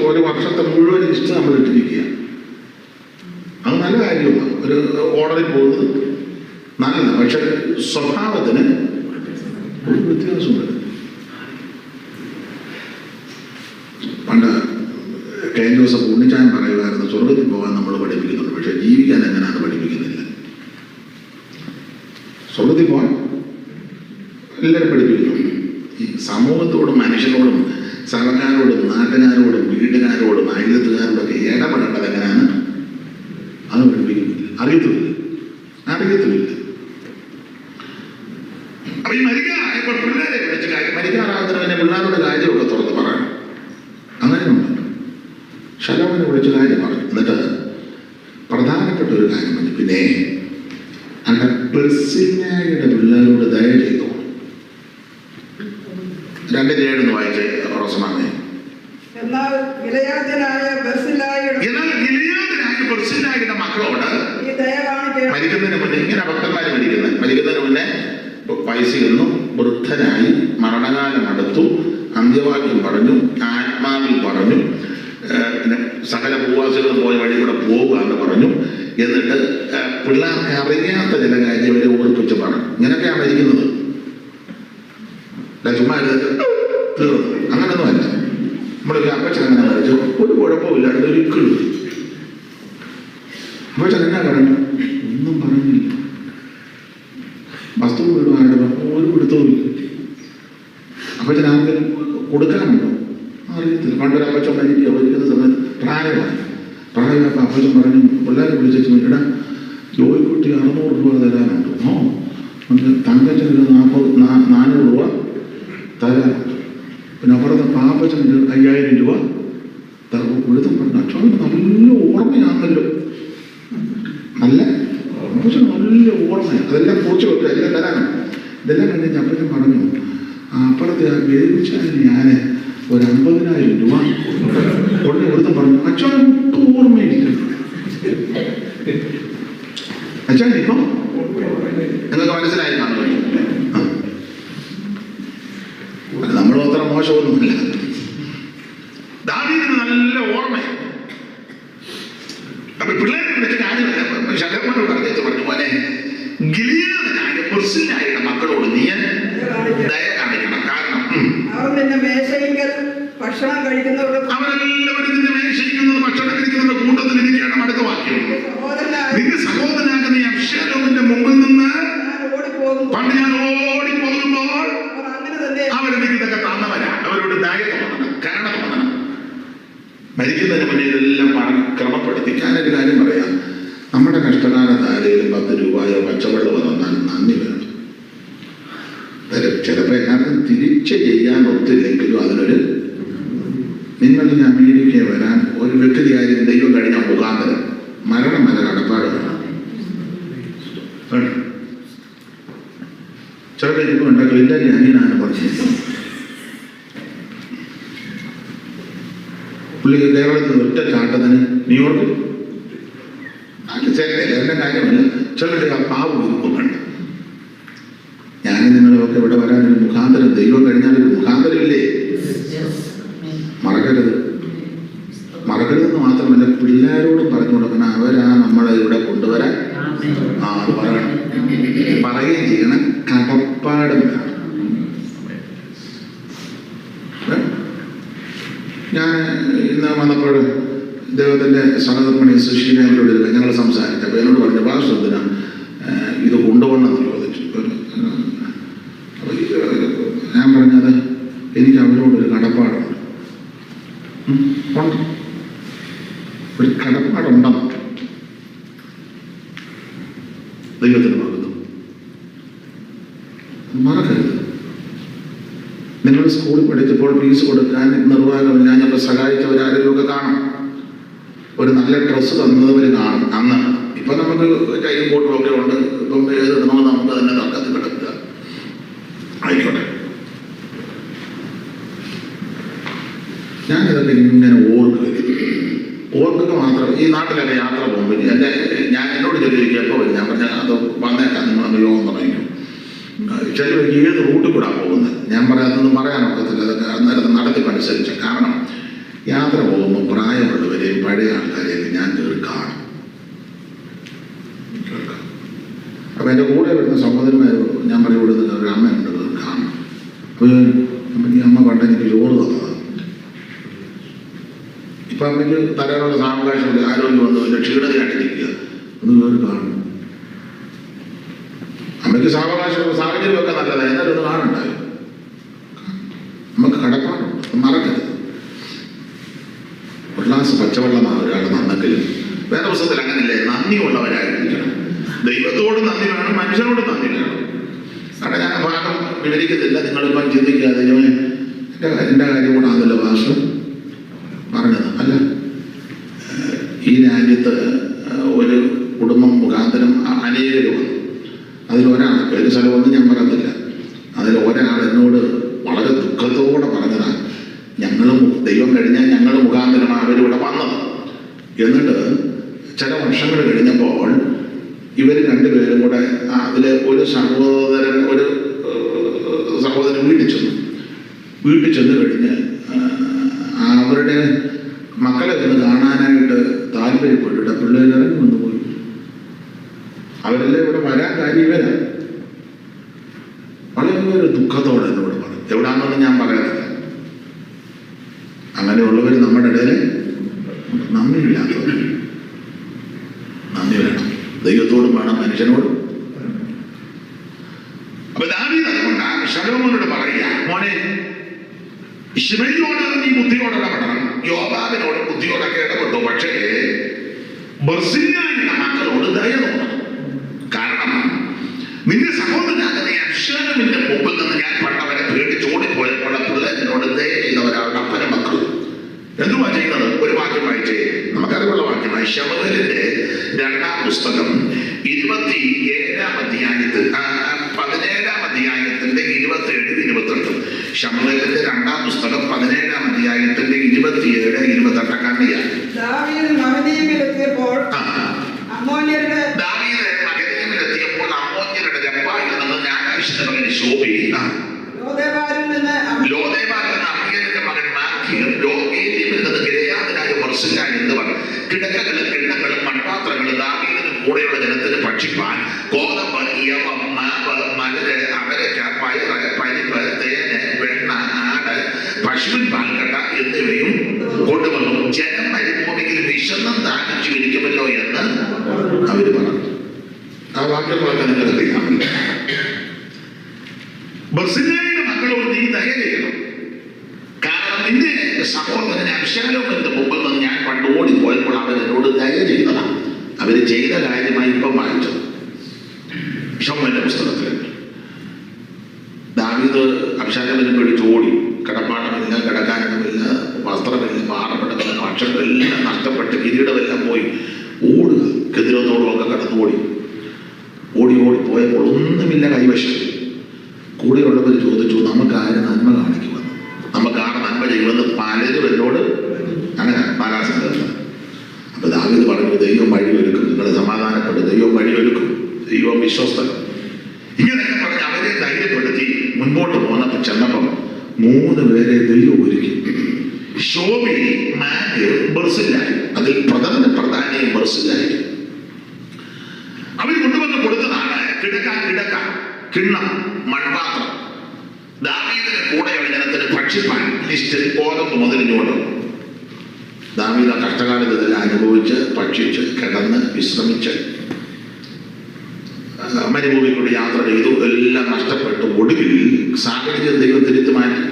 ഒരു വർഷത്തെ മുഴുവൻ ലിസ്റ്റ് നമ്മൾ ഇട്ടിരിക്കുക. അത് നല്ല കാര്യമാണ്. ഒരു ഓർഡറിൽ പോകുന്നത് നല്ലതാണ്. പക്ഷെ സ്വഭാവത്തിന് ഒരു വ്യത്യാസമുണ്ട്. പണ്ട് കെ ജോസഫ് ഉണ്ണിച്ചാൻ പറയുമായിരുന്നു, സ്വർഗത്തിൽ പോകാൻ നമ്മൾ പഠിപ്പിക്കുന്നുണ്ട്, പക്ഷെ ജീവിക്കാൻ എങ്ങനെയാണ് പഠിപ്പിക്കുന്നില്ല. സ്വർഗത്തിൽ പോകാൻ എല്ലാവരും പഠിപ്പിക്കുന്നു. ഈ സമൂഹത്തോടും മനുഷ്യരോടും സർക്കാരോടും നാട്ടുകാരോടും വീട്ടുകാരോടും അയലത്തുകാരോടൊക്കെ ഇടപെടേണ്ടത് എങ്ങനെയാണ് അത് പഠിപ്പിക്കുന്നില്ല. അറിയത്തുമില്ല. അപ്പൊ ഈ മരിക്കാറായപ്പോൾ പിള്ളേരെ വിളിച്ച കാര്യം, മരിക്കാറാകുന്നതിനെ പിള്ളേരുടെ കാര്യമൊക്കെ തുറന്ന് പറയണം. അങ്ങനെയുണ്ട്. ശലോമോനെ വിളിച്ച കാര്യം പറഞ്ഞു. എന്നിട്ട് പ്രധാനപ്പെട്ട ഒരു കാര്യം പറഞ്ഞു, പിന്നെ അങ്ങനെ പെർസിനായുടെ പിള്ളേരോട് ദയ ചെയ്തോ. 2:7 വായിച്ച് റോസമാമേ. എന്നാൽ ഗിലെയാദ്യനായ ബർസില്ലായിയുടെ മക്കളോട് ഈ ദയ കാണിക്കണം. മരിക്കുന്നതിന് മുന്നേ ഇങ്ങനെ ഭക്തന്മാര് മരിക്കുന്നതിന് മുന്നേ വയസ്സിരുന്നു, വൃദ്ധനായി, മരണകാലം അടുത്തു, അന്ത്യവാക്യം പറഞ്ഞു, ആത്മാവിൽ പറഞ്ഞു, പിന്നെ സകല ഭൂവാസികളും പോയ വഴി കൂടെ പോകുക എന്ന് പറഞ്ഞു. എന്നിട്ട് പിള്ളേർക്ക് അറിയാത്ത ചില കാര്യം അവരെ ഓർപ്പിച്ച് പറഞ്ഞു. ഇങ്ങനെയൊക്കെയാണ് മരിക്കുന്നത്. ചുമ്മാ തീർന്നു അങ്ങനൊന്നും അല്ല. നമ്മളൊരു അപ്പച്ചൻ അങ്ങനെ മരിച്ചു, ഒരു കുഴപ്പമില്ല, ഒരിക്കലും. അപ്പച്ചൻ എന്നാ പറഞ്ഞു? ഒന്നും പറഞ്ഞില്ല. വസ്തു വീടും ആരുടെ ഒരു പിടുത്തവും ഇല്ല. അപ്പച്ചൻ ആർക്കെങ്കിലും കൊടുക്കാനുണ്ടോ? അറിയത്തില്ല. പണ്ടൊരു അപ്പച്ചൻ മരിക്കുന്ന സമയത്ത് പ്രായമായപ്പോൾ അപ്പച്ചൻ പറഞ്ഞു, പിള്ളേരെ വിളിച്ചു, ഇടാ ജോലിക്കുട്ടി 600 രൂപ തരാനുണ്ടോ? തങ്കച്ചന് 400 രൂപ തരാനുണ്ട്. പിന്നെ അപ്പുറത്തെ പാപ്പച്ചന് 5000 രൂപ കൊടുത്തും പറഞ്ഞു. അച്ഛൻ നല്ല ഓർമ്മയാണല്ലോ, നല്ല ഓർമ്മയാണ്. അതെല്ലാം പൂച്ച വെക്കുക, എല്ലാം തരാനാണ്. ഇതെല്ലാം കഴിഞ്ഞ് അപ്പച്ചൻ പറഞ്ഞു, അപ്പുറത്തെ ആ വേവിച്ചാൽ ഞാൻ ഒരു 50,000 രൂപ കൊണ്ട് കൊടുത്തും പറഞ്ഞു. അച്ഛൻ ഒട്ടും ഓർമ്മയില്ല. അച്ഛൻ ഇപ്പം നിങ്ങൾക്ക് മനസ്സിലായി കാണുമല്ലോ. നമ്മൾ അത്ര മോശമൊന്നുമില്ല. ദാവീദിന് നല്ല ഓർമ്മയാണ്. അപ്പൊ പിള്ളേരെ വിളിച്ച് കാര്യമില്ല. ശകരമ്മനോട് പറഞ്ഞു, പോലെ ഗിലെയാദിനായ ബർസില്ലായിയുടെ മക്കളോട് നീ ദയ കാണിക്കണം. കാരണം അവർ നിന്റെ മേശയിങ്കൽ ഭക്ഷണം കഴിക്കുന്നവരുടെ അവരെല്ലാവരും നിന്റെ മേശയിക്കുന്നത് ഭക്ഷണം കഴിക്കുന്നവരുടെ കൂട്ടത്തിൽ ഇരിക്കുകയാണ്. അടുത്ത വാക്യം, നിന്റെ സഹോദരനാകുന്ന അബ്ശാലോമിന്റെ മുമ്പിൽ നിന്ന് പണ്ട് ഞാൻ ഓടിപ്പോകുമ്പോൾ അവരെനിക്ക് ഇതൊക്കെ തന്നവരാ. അവരോട് ദയ തോന്നണം, കരുണ തോന്നണം. മരിക്കുന്നതിന് മുന്നേ ഇതെല്ലാം ക്രമപ്പെടുത്തി. ഞാനൊരു കാര്യം പറയാം. നമ്മുടെ കഷ്ടകാലത്ത് ആരെങ്കിലും 10 രൂപയോ പച്ചവെള്ളമോ തന്നാൽ നന്ദി വേണം. ചിലപ്പോൾ എല്ലാവർക്കും തിരിച്ച് ചെയ്യാൻ ഒത്തില്ലെങ്കിലും അതിനൊരു നിങ്ങളിൽ അമേരിക്കയിൽ വരാൻ ഒരു വ്യക്തി കാര്യം ദൈവം കഴിഞ്ഞ മുഖാന്തരം മരണം വരെ കടപ്പാട് വേണം. ചിലപ്പോൾ ഇപ്പം ഉണ്ടാക്കും എല്ലാവരും അനിയനാണ് പറഞ്ഞത്. പുള്ളി കേരളത്തിൽ ഒറ്റ ചാട്ടത്തിന് ന്യൂയോർക്കിൽ എന്റെ കാര്യമല്ല. ചിലരുടെ ആ പാവ് ഇരിക്കുന്നുണ്ട്. ഞാൻ നിങ്ങളൊക്കെ ഇവിടെ വരാനൊരു മുഖാന്തരം ദൈവം കഴിഞ്ഞാൽ ഒരു മുഖാന്തരമില്ലേ? മറക്കരുതെന്ന് മാത്രമല്ല, പിള്ളേരോടും പറഞ്ഞു കൊടുക്കണം. അവരാ നമ്മളെ ഇവിടെ കൊണ്ടുവരാൻ അത് പറയണം, പറയുകയും ചെയ്യണം. കടപ്പാടും വേണം. ഞാൻ ഇന്ന് വന്നപ്പോൾ ഇദ്ദേഹത്തിൻ്റെ സഹധർമ്മിണി സുശീലയോട് ഞങ്ങൾ സംസാരിച്ചു. അപ്പോൾ എന്നോട് പറഞ്ഞ ഭാഷത്തിന് ഇത് കൊണ്ടുപോകണമെന്ന് ചോദിച്ചു. ഞാൻ പറഞ്ഞത് എനിക്ക് അവരോടൊരു കടപ്പാടുണ്ട്. ഒരു കടപ്പാടുണ്ടെന്ന് ദൈവത്തിന് മറന്നു മറക്കരുത്. നിങ്ങൾ സ്കൂളിൽ പഠിച്ചപ്പോൾ ഫീസ് കൊടുക്കാൻ നിർവാഹമില്ല. ഞങ്ങൾ സഹായിച്ചവരാരെങ്കിലുമൊക്കെ കാണും. ഒരു നല്ല ഡ്രസ്സ് തന്നവർ കാണും അന്ന്. ഇപ്പം നമുക്ക് കൈയും കോട്ടും ഒക്കെ ഉണ്ട്. ഇപ്പം ഏതിടണമെന്ന് നമുക്ക് തന്നെ തർക്കത്തിൽ കിടക്കുക. ആയിക്കോട്ടെ, ഞാനിതൊക്കെ ഇങ്ങനെ ഓർക്കുക മാത്രം. ഈ നാട്ടിലൊക്കെ യാത്ര പോകുമ്പോൾ ഞാൻ എന്നോട് ചോദിക്കുക എപ്പോൾ വരും. ഞാൻ പറഞ്ഞാൽ അത് വന്നേക്കാം, നിങ്ങൾ യോഗം തുടങ്ങിക്കും. ചിലർ ഏത് റൂട്ടിൽ കൂടെ പോകുന്നത് ഞാൻ പറയാതൊന്നും പറയാനൊക്കത്തില്ല. അതൊക്കെ അന്നേരം നടത്തിപ്പനുസരിച്ച. കാരണം യാത്ര പോകുമ്പോൾ പ്രായമുള്ളവരെയും പഴയ ആൾക്കാരെയൊക്കെ ഞാൻ കയറി കാണും. അപ്പം എൻ്റെ കൂടെ വരുന്ന സഹോദരന്മാർ ഞാൻ പറയും, ഇവിടുന്ന് ഒരു അമ്മയുണ്ട് കാണും. അപ്പോൾ ഈ അമ്മ പണ്ട് എനിക്ക് ചോറ് തന്നതാണ്. ഇപ്പം അമ്മയ്ക്ക് തരാനുള്ള സാവകാശമില്ല, ആരോഗ്യം വന്നു, പിന്നെ ക്ഷീണതയായിട്ടിരിക്കുക. ഒന്ന് കയറി കാണും. അമ്മയ്ക്ക് സാവകാശമുള്ള സാഹചര്യമൊക്കെ നല്ലതാണ്, എന്നാലും ഒന്ന് കാണുണ്ടായി. നമുക്ക് കടപ്പാടുണ്ട്, മറക്കരുത്. ഒരു ഗ്ലാസ് പച്ചവെള്ളമാണ് ഒരാൾ നന്നെങ്കിലും വേറെ പുസ്തകത്തിൽ അങ്ങനെയല്ലേ, നന്ദിയുള്ളവരായിരിക്കണം. ദൈവത്തോട് നന്ദി വേണം, മനുഷ്യനോട് നന്ദി വേണം. കാരണം ഞാൻ ഭാഗം വിവരിക്കത്തില്ല, നിങ്ങളിപ്പം ചിന്തിക്കാതെ എൻ്റെ കാര്യം കൂടാണല്ലോ ഭാഷ പറഞ്ഞത്. അല്ല, ഈ രാജ്യത്ത് ഒരു കുടുംബം മുഖാന്തരം അനേകർ വന്നു. അതിലൊരാൾ, പേര് സ്ഥലമൊന്നും ഞാൻ പറയത്തില്ല, അതിൽ ഒരാൾ എന്നോട് വളരെ ദുഃഖത്തോടെ പറഞ്ഞതാണ്, ഞങ്ങൾ ദൈവം കഴിഞ്ഞാൽ ഞങ്ങൾ മുഖാന്തരം അവരിവിടെ വന്നത്. എന്നിട്ട് ചില വർഷങ്ങൾ കഴിഞ്ഞപ്പോൾ ഇവർ രണ്ടുപേരും കൂടെ അതിൽ ഒരു സഹോദരൻ വീട്ടിൽ ചെന്ന് കഴിഞ്ഞ് അവരുടെ മക്കളെ ഒന്ന് കാണാനായിട്ട് താല്പര്യപ്പെട്ടിട്ട് പിള്ളേരിറങ്ങി വന്നു പോയി. അവരെല്ലാം ഇവിടെ വരാൻ കാര്യം ഇവരാ. വളരെ ദുഃഖത്തോടെ എന്നോട് പറഞ്ഞു. എവിടാണെന്ന് ഞാൻ പറയാറില്ല. അങ്ങനെയുള്ളവർ നമ്മുടെ ഇടയിൽ നന്ദിയില്ലാത്തവർ. നന്ദി വേണം, ദൈവത്തോടും വേണം, മനുഷ്യനോടും. അപ്പൊ ദാവീദ് അതുകൊണ്ടാണ് ശലോമോനോട് പറയുക, മോനെ ശിമയിലോട് നീ ബുദ്ധിയോടെ ഇടപെടണം, യോവാബിനോട് ബുദ്ധിയോടൊക്കെ ഇടപെട്ടു, പക്ഷേ ബർസില്ലായുടെ മക്കളോട് ദയ തോന്നണം. കാരണം നിന്റെ സഹോദരനാകുന്ന അബ്ശാലോമിന്റെ മുമ്പിൽ നിന്ന് ഞാൻ പണ്ടവരെ പേടിച്ചോടിപ്പോയപ്പോൾ പിള്ളേരിനോട് ദയ ചെയ്തവരാണ് അപ്പന മക്കൾ. എന്തുവാ ചെയ്യുന്നത്? ഒരു വാക്യം വായിച്ചേ, നമുക്കറിവുള്ള വാക്യമായി ശമൂവേലിന്റെ 2-ാം പുസ്തകം 27-ാം അധ്യായത്തിൽ 17-ാം അധ്യായത്തിന്റെ 27-28. ശമൂവേലിന്റെ 2-ാം പുസ്തകം 17-ാം അധ്യായത്തിന്റെ 27-28 കണ്ണിയാണ്. ദാവീദ് മഹനയീമിലെത്തിയപ്പോൾ അമ്മോന്യരുടെ രപ്പായിൽ നിന്ന് ഞാനാശിന്റെ മകൻ ശോഭി, ലോദേബാരിൽ നിന്ന് അമ്മിയലിന്റെ മകൻ മാഖീർ, ലോകേലിയിൽ നിന്ന് ഗിലെയാദിനായ ബർസില്ല എന്നിവർ കിടക്കകളും കിണ്ണങ്ങളും മൺപാത്രങ്ങളും ദാവീദിനും കൂടെയുള്ള ജനത്തിന് ഭക്ഷിപ്പാൻ ഗോതമ്പ്, യവം, മാവ്, മലര്, അവരക്ക, പയറ്, പരിപ്പ്, തേന്, വെണ്ണ, ആട്, പശുവിൻ പാൽക്കട്ട എന്നിവയും കൊണ്ടുവന്നു. ജനം മരുഭൂമിയിൽ വിശന്നും ദാഹിച്ചു ഇരിക്കുമല്ലോ എന്ന് അവർ പറഞ്ഞു. ആ വാക്യങ്ങളൊക്കെ നിങ്ങൾക്ക് അറിയാമല്ലോ. ബർസില്ലായുടെ മക്കളോട് നീ ദയ ചെയ്യണം. കാരണം നിന്റെ സഹോദരൻ അബ്ശാലോമിന്റെ മുമ്പിൽ നിന്ന് ഞാൻ പണ്ട് ഓടിപ്പോയപ്പോൾ അവരെന്നോട് ദയ ചെയ്തതാണ്. അവര് ചെയ്ത കാര്യമായി ഇപ്പം വായിച്ചത് ശമൂവേലിന്റെ പുസ്തകത്തിൽ. ദാവീദ് അബ്ശാലോമിനെ പേടിച്ച് ഓടി. കിടപ്പാടമില്ല, കിടക്കാനിടമില്ല, വസ്ത്രമില്ല, പാറപ്പെടമില്ല, ഭക്ഷണമെല്ലാം നഷ്ടപ്പെട്ട് കിരീടമെല്ലാം പോയി ഓടുക. കെതിരോത്തോടുമൊക്കെ കടന്നു ഓടി പോയപ്പോൾ ഒന്നുമില്ല കൈവശം. കൂടെയുള്ളവർ ചോദിച്ചു, നമുക്ക് ആര് നന്മ കാണിക്കുമെന്ന്, നമുക്ക് ആറ് നന്മ ചെയ്യുമെന്ന് പലരും എന്നോട് അങ്ങനെ പാലാസംഗം. അപ്പൊ ദാവീദ് പറഞ്ഞു, ദൈവം വഴിയൊരുക്കും, നിങ്ങൾ സമാധാനപ്പെടും, ദൈവം വഴിയൊരുക്കും, ദൈവം വിശ്വസ്തൻ. ഇങ്ങനെയൊക്കെ പറഞ്ഞ് അവരെ ധൈര്യപ്പെടുത്തി മുൻപോട്ട് പോന്നപ്പോൾ ചെന്നപ്പം 3 പേരെ ദൈവം ഒരുക്കി. ശോഭി, മാഖീർ, ബർസില്ലായി. അതിൽ പ്രധാനിയും ബർസില്ലായി. അവർ കൊണ്ടുവന്ന് കൊടുത്തതാണ് കിടക്ക, കിണ്ണം, മൺപാത്രം. ദാവീദിന് കൂടെയുള്ള ജനത്തിന് ഭക്ഷിപ്പാൻ ലിസ്റ്റ് ഗോതമ്പ് മുതലിഞ്ഞോട്ട്. ദാവീദ് കഷ്ടകാലത്ത് ഇതെല്ലാം അനുഭവിച്ച് ഭക്ഷിച്ച് കിടന്ന് വിശ്രമിച്ച് മരുഭൂമിക്കൂടി യാത്ര ചെയ്തു. എല്ലാം നഷ്ടപ്പെട്ടു. ഒടുവിൽ സാഹചര്യം ദൈവം തിരുത്തി മാറ്റി.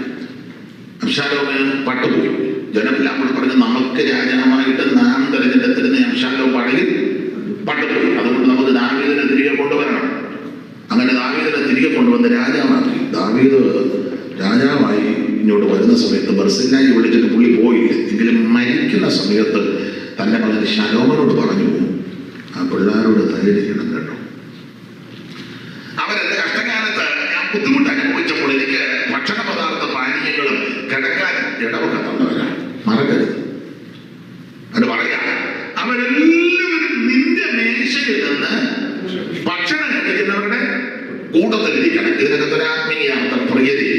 അബ്ശാലോമിന് പട്ടുപോയി. ജനമെല്ലാം കൂടെ പറഞ്ഞ്, നമുക്ക് രാജാവായിട്ട് നാം തെരഞ്ഞെടുത്തിരുന്ന അബ്ശാലോം പടയിൽ പട്ടുപോയി, അതുകൊണ്ട് നമുക്ക് ദാവീദിനെ തിരികെ കൊണ്ടുവരണം. അങ്ങനെ ദാവീദിനെ തിരികെ കൊണ്ടുവന്ന് രാജാവാക്കി. ദാവീദ് രാജാവായി ഇങ്ങോട്ട് വരുന്ന സമയത്ത് ബർസില്ലായി വിളിച്ചിട്ട് പുള്ളി പോയില്ല. എങ്കിലും മരിക്കുന്ന സമയത്ത് തൻ്റെ മകൻ ശലോമോനോട് പറഞ്ഞു, ആ പിള്ളേരോട് ധൈര്യം കേട്ടോ. അവരെന്റെ കഷ്ടകാലത്ത് ഞാൻ ബുദ്ധിമുട്ട് അനുഭവിച്ചപ്പോൾ എനിക്ക് ഭക്ഷണ പദാർത്ഥ പാനീയങ്ങളും കിടക്കാൻ ഇടവൊക്കെ തന്നവരാണ്, മറക്കരുത്. അത് പറയാ, അവരെല്ലാവരും നിന്റെ മേശയിൽ നിന്ന് ഭക്ഷണം കഴിക്കുന്നവരുടെ കൂട്ടത്തിലിരിക്കണം. ഇതിനകത്ത് ഒരു ആത്മീയാർത്ഥം, പ്രിയതേ.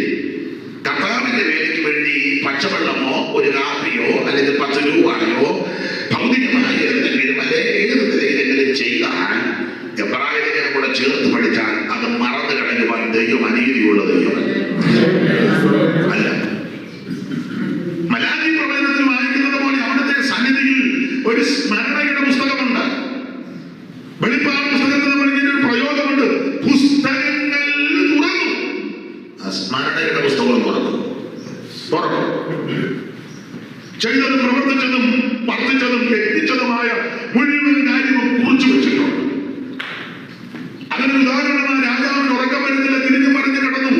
കർത്താവിന്റെ വേലയ്ക്ക് വേണ്ടി പച്ചവെള്ളമോ ഒരു കാപ്പിയോ അല്ലെങ്കിൽ 10 രൂപയോ ഭൗതികമായ എന്തെങ്കിലും അല്ലെ ഏത് നിലയിലെങ്കിലും ചെയ്താൽ എബ്രായരെ കൂടെ ചേർത്ത് പഠിച്ചാൽ അത് മറന്നു കളയുവാൻ ദൈവം അനീതിയുള്ള ദൈവമല്ല. മലാഖി പ്രവചനത്തിൽ വായിക്കുന്നത് പോലെ അവിടുത്തെ സന്നിധിയിൽ ഒരു സ്മരണയുടെ പുസ്തകമുണ്ട്. വെളിപ്പാട് പുസ്തകത്തിൽ പറഞ്ഞൊരു പ്രയോഗമുണ്ട്, പുസ്തകങ്ങൾ തുറന്നു. ആ സ്മരണയുടെ പുസ്തകം തുറന്നു. ചെയ്തതും പ്രവർത്തിച്ചതും വർദ്ധിച്ചതും എത്തിച്ചതുമായ മുഴുവൻ കാര്യവും കുറിച്ചു വെച്ചിട്ടുണ്ട്. അതിന് ഉദാഹരണമായി രാജാവിന് ഉറക്കം വരുന്നില്ല, തിരിഞ്ഞു പറഞ്ഞു കിടന്നു.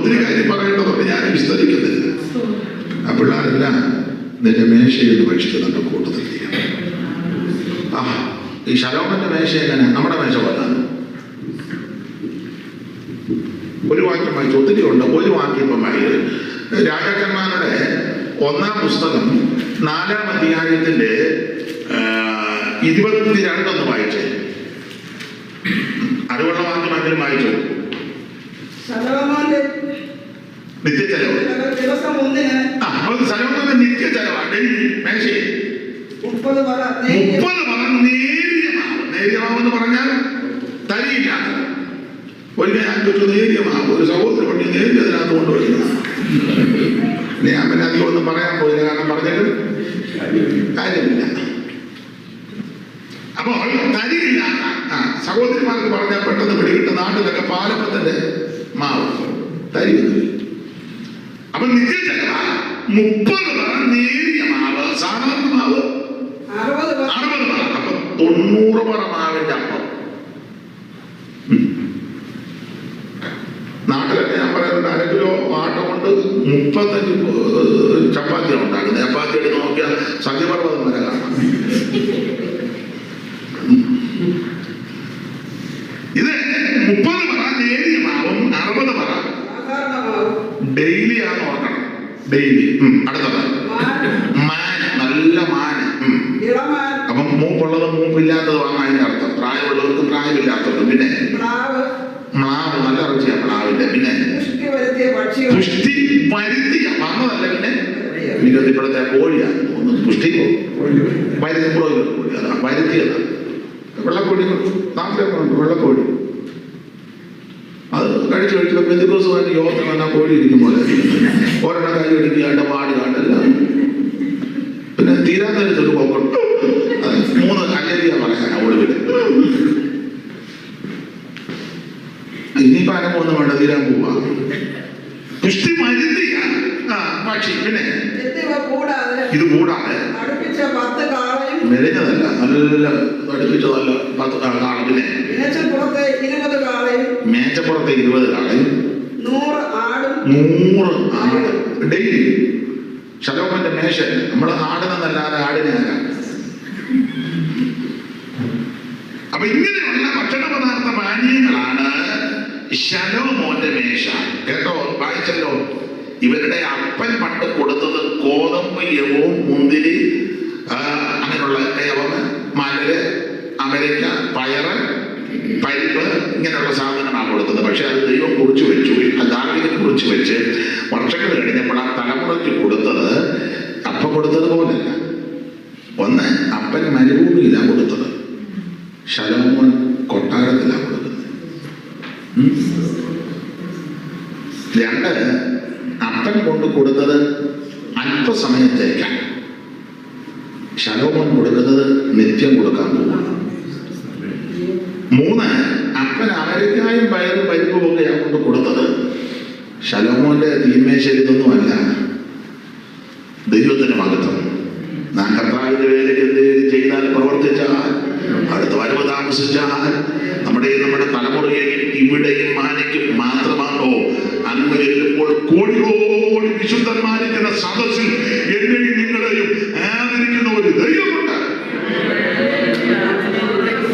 ഒത്തിരി കാര്യം പറയേണ്ടതുകൊണ്ട് ഞാൻ വിസ്തരിക്കുന്നില്ല. ആ പിള്ളേരെല്ലാം നിന്റെ മേശയിൽ നിന്ന് ഭക്ഷിക്കുന്നുണ്ട് കൂട്ടത്തിലിരിക്കണം. ആ ഈ ശലോമന്റെ മേശ എങ്ങനെ നമ്മുടെ മേശ പോലാണ്? ഒരു വാക്യം വായിച്ചു, ഒത്തിരി ഉണ്ട്, ഒരു വാക്യം ഇപ്പം വായിക്കും. രാജാക്കന്മാരുടെ 1-ാം പുസ്തകം 4-ാം അധ്യായത്തിന്റെ 22 വായിച്ചേ. അറിവുള്ള വാക്യമെങ്കിലും വായിച്ചു. നിത്യച്ചെലവ്. സലോമോന്റെ നിത്യച്ചെലവാണ് ഡെയിലി മേശയിൽ 30 പറ നേരിയ മാവ്. നേരിയ മാവ് എന്ന് പറഞ്ഞാൽ തരിയില്ല. ഒരിക്കൽ ഞാൻ ചോദിച്ചു, നേരിയ മാവ് ഒരു സഹോദരി പണി നേരിയ അതിനകത്ത് കൊണ്ടുവരുന്നു. ഞാൻ പിന്നെ അധികം ഒന്നും പറയാൻ പോയില്ല, കാരണം പറഞ്ഞിട്ട് കാര്യമില്ല. അപ്പോൾ തരിയില്ലാത്ത സഹോദരിമാർക്ക് പറഞ്ഞാൽ പെട്ടെന്ന് പിടികിട്ട് നാട്ടിലൊക്കെ പാലപ്പത്തിന്റെ മാവ് തരിയുന്നില്ല. അപ്പൊ നിത്യച്ചെലവ 30 പറ നേരിയ മാവ്. സാധാരണ മാവ് 60 പറ. അപ്പൊ 90 പറ മാവിന്റെ അപ്പം. നാട്ടിലൊക്കെ ഞാൻ പറയുന്നുണ്ട്, 1/2 കിലോ ആട്ട കൊണ്ട് 35 ചപ്പാത്തി ഉണ്ടാക്കുന്നത്. ചപ്പാത്തി എടുത്ത് നോക്കിയാൽ സഖ്യപർവ്വതം വരെ കാണാം. ഇത് 30 പറ നേരിയ മാവും 60 പറ ഡെയിലി ആണ് ഓർക്കണം. ഡെയിലി. അടുത്തത് മാൻ. നല്ല മാന്. അപ്പം മൂപ്പുള്ളത് മൂപ്പില്ലാത്തത് വാങ്ങാൻ അതിന്റെ അർത്ഥം. പ്രായമുള്ളവർക്ക് പ്രായമില്ലാത്തവർക്ക്. പിന്നെ മ്ലാവ്. നല്ല ഇറച്ചിയാണ് പ്ലാവിന്റെ. പിന്നെ പുഷ്ടി വരുത്തിയ വന്നതല്ല. പിന്നെ എനിക്കത് ഇപ്പോഴത്തെ കോഴിയാണ് തോന്നുന്നു. പുഷ്ടി വരുത്തി ബ്രോയിലർ കോഴി. അതാണ് വരുത്തിയതാണ്. വെള്ളക്കോഴി നാട്ടിലൊക്കെ ഉണ്ട്, വെള്ളക്കോഴി. അത് കഴിച്ച് പെന്തിക്കോസുമായിട്ട് യോഗത്തിന് വന്നാൽ കോഴി ഇരിക്കുമ്പോൾ ഒരെണ്ണം കൈ അടിക്കുക, പാട് കാട്ടല്ല. പിന്നെ തീരാത്തരത്തൊരു പോക്കുണ്ട്. അത് 3 കല്ലേരിയ പറയാൻ ഒടുവിൽ. ഇനിയിപ്പോ അനുഭവം വേണ്ട, തീരാൻ പോവാ. പുഷ്ടി മരുന്നിയ പക്ഷി. പിന്നെ ഇത് കൂടാതെ മെലിഞ്ഞതല്ല, നല്ല അടുപ്പിച്ചതല്ല 10 കാള. പിന്നെ മേച്ചപ്പുറത്തെ 20 കാളയും 100 ആട് ഡെയിലി. ശലോമോന്റെ മേശ നമ്മളെ ആടിനെന്നല്ലാതെ ആടിനെ ആകാം. അപ്പൊ ഇങ്ങനെയുള്ള ഭക്ഷണ പദാർത്ഥ പാനീയങ്ങളാണ് ശലോമോന്റെ മേശ. കേട്ടോ, വായിച്ചല്ലോ. ഇവരുടെ അപ്പൻ പണ്ട് കൊടുത്തത് ഗോതമ്പ്, യവവും മുന്തിരി, അങ്ങനെയുള്ള യവമ്, മലര്, അമരിക്ക, പയറ്, പരിപ്പ്, ഇങ്ങനെയുള്ള സാധനങ്ങളാണ് കൊടുത്തത്. പക്ഷെ അത് ദൈവം കുറിച്ച് വെച്ചു. ദാവീദ് കുറിച്ച് വെച്ച് വർഷങ്ങൾ കഴിഞ്ഞപ്പോൾ ആ തലമുറയ്ക്ക് കൊടുത്തത് അപ്പ കൊടുത്തത് പോലല്ല. ഒന്ന്, അപ്പൻ മരുഭൂമിയിലാണ് കൊടുത്തത്. ശലോമോൻ കൊട്ടാരത്തിലാണ് കൊടുക്കുന്നത്. 2, അപ്പൻ കൊണ്ട് കൊടുത്തത് അല്പസമയത്തേക്കാണ്. ശലോമോൻ കൊടുക്കുന്നത് നിത്യം കൊടുക്കാൻ പോകും. 3, അപ്പൻ അമരിക്കായും പയറും പരിപ്പും ഒക്കെയാണ് കൊണ്ട് കൊടുത്തത്. ശലോമോന്റെ തീന്മേശയിൽ ഇതൊന്നുമല്ല. ദൈവത്തിന് മഹത്വം. നാം കർത്താവിന്റെ വേലയ്ക്ക് എന്തെങ്കിലും ചെയ്താൽ, പ്രവർത്തിച്ചാൽ, അടുത്ത വരവ് താമസിച്ചാൽ നമ്മുടെ തലമുറയെയും ഇവിടെയും മാനിക്കും മാത്രമാണോ അന്ന് ചെല്ലുമ്പോൾ കോടികോടി വിശുദ്ധന്മാരിക്കുന്ന സദസ്സിൽ എന്നെയും നിങ്ങളെയും ആദരിക്കുന്ന ഒരു ദൈവമുണ്ട്.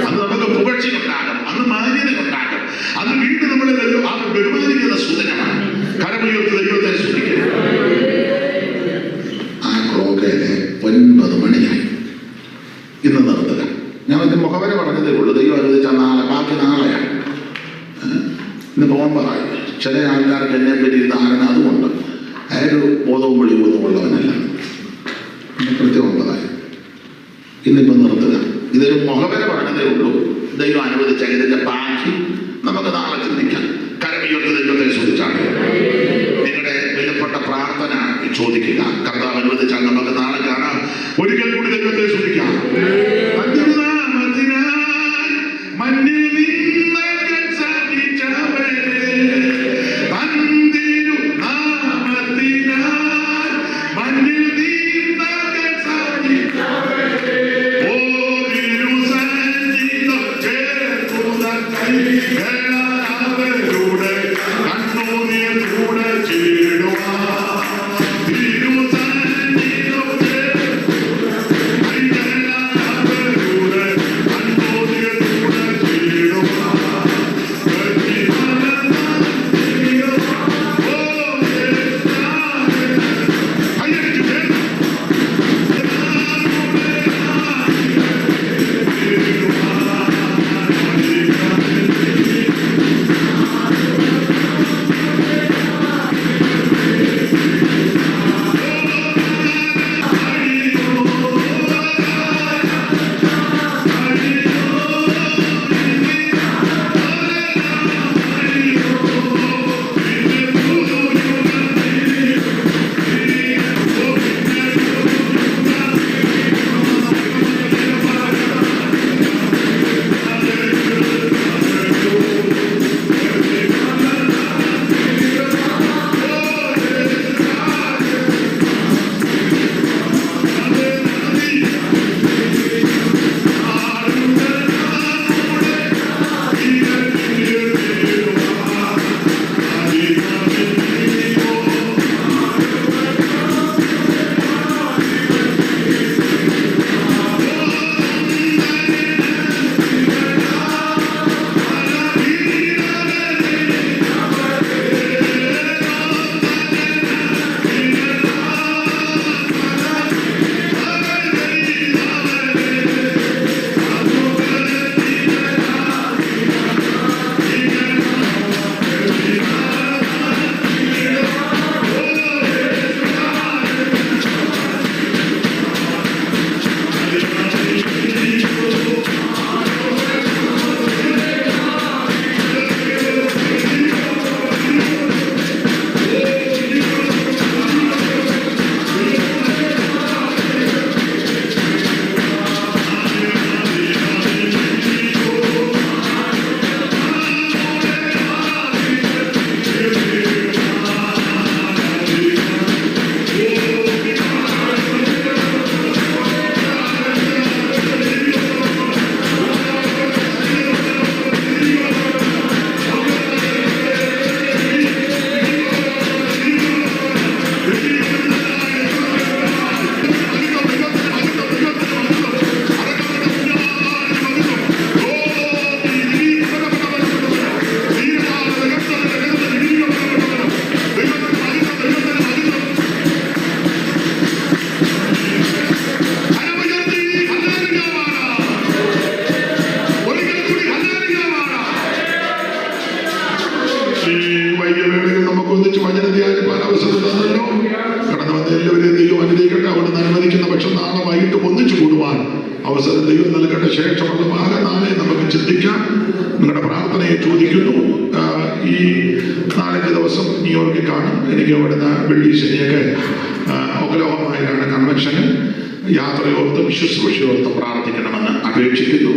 അന്ന് നമുക്ക് പുകഴ്ചയുണ്ടാകും, അന്ന് മാന്യതയുണ്ടാകും, അന്ന് വീണ്ടും നമ്മളെ ബഹുമാനിക്കുന്ന സുദിനമാണ്. കരമുയർത്തി ദൈവത്തെ സ്തുതിക്കുക. ആ ക്ലോക്കില് 9 മണിയായി. ഇന്ന് നിർത്തുക. ഞാൻ ഇതിന്റെ മുഖവര പറഞ്ഞതേ ഉള്ളൂ. ദൈവം അനുവദിച്ചാൽ നാളെ, ബാക്കി നാളെയാണ്. ഇന്ന് പോകുമ്പോഴായി. ചില ആൾക്കാർക്ക് എന്നെ പറ്റി ധാരണ അതുകൊണ്ട് അയാൾ ബോധവും വെളിവൊന്നും ഉള്ളവനല്ല. കൃത്യം 9 ഇന്നിപ്പം നിർത്തുക. ഇതൊരു മുഖവര പറഞ്ഞതേ ഉള്ളൂ. ദൈവം അനുവദിച്ചാൽ ഇതിന്റെ ബാക്കി നമുക്ക് നാളെ ചിന്തിക്കാം. കരമുയർത്തി ദൈവത്തെ സ്തുതിച്ചാണ്. നിങ്ങളുടെ വിലപ്പെട്ട പ്രാർത്ഥന ചോദിക്കുക. കർത്താവ് അനുവദിച്ചാൽ നമുക്ക് നാളെ കാണാം. ഒരിക്കൽ കൂടി ദൈവത്തെ സ്തുതിക്കാം. മണ്ണിൽ നിന്നകൻ സഹിച്ചവനെ തന്തിരു നാമത്തിനാൽ, മണ്ണിൽ നിന്നകൻ സഹിച്ചവനെ ഓതിരു സഞ്ചിതം ചേർക്കുന്ന കൈകളവരുടെ കണ്ണൂരിൽ കൂടെ ഒന്നിച്ച് വചന ധ്യാനിപ്പാൻ അവസരം തന്നല്ലോ. കടന്നു വന്ന എല്ലാവരെയും ദൈവം അനുഗ്രഹിക്കട്ടെ. അവിടുന്ന് അനുവദിക്കുന്ന പക്ഷം നാളെ വൈകിട്ട് ഒന്നിച്ചു കൂടുവാൻ അവസരം ദൈവം നൽകട്ടെ. ശേഷമുള്ള നാളെ നമുക്ക് ചിന്തിക്കാം. നിങ്ങളുടെ പ്രാർത്ഥനയെ ചോദിക്കുന്നു. ഈ 4 ദിവസം ന്യൂയോർക്കിൽ കാണും. എനിക്ക് അവിടുന്ന് വെള്ളി ശനിയൊക്കെ ഒക്ലഹോമയിലാണ് കൺവെൻഷന്. യാത്രയോർത്തും ശുശ്രൂഷയോർത്തും പ്രാർത്ഥിക്കണമെന്ന് അപേക്ഷിക്കുന്നു.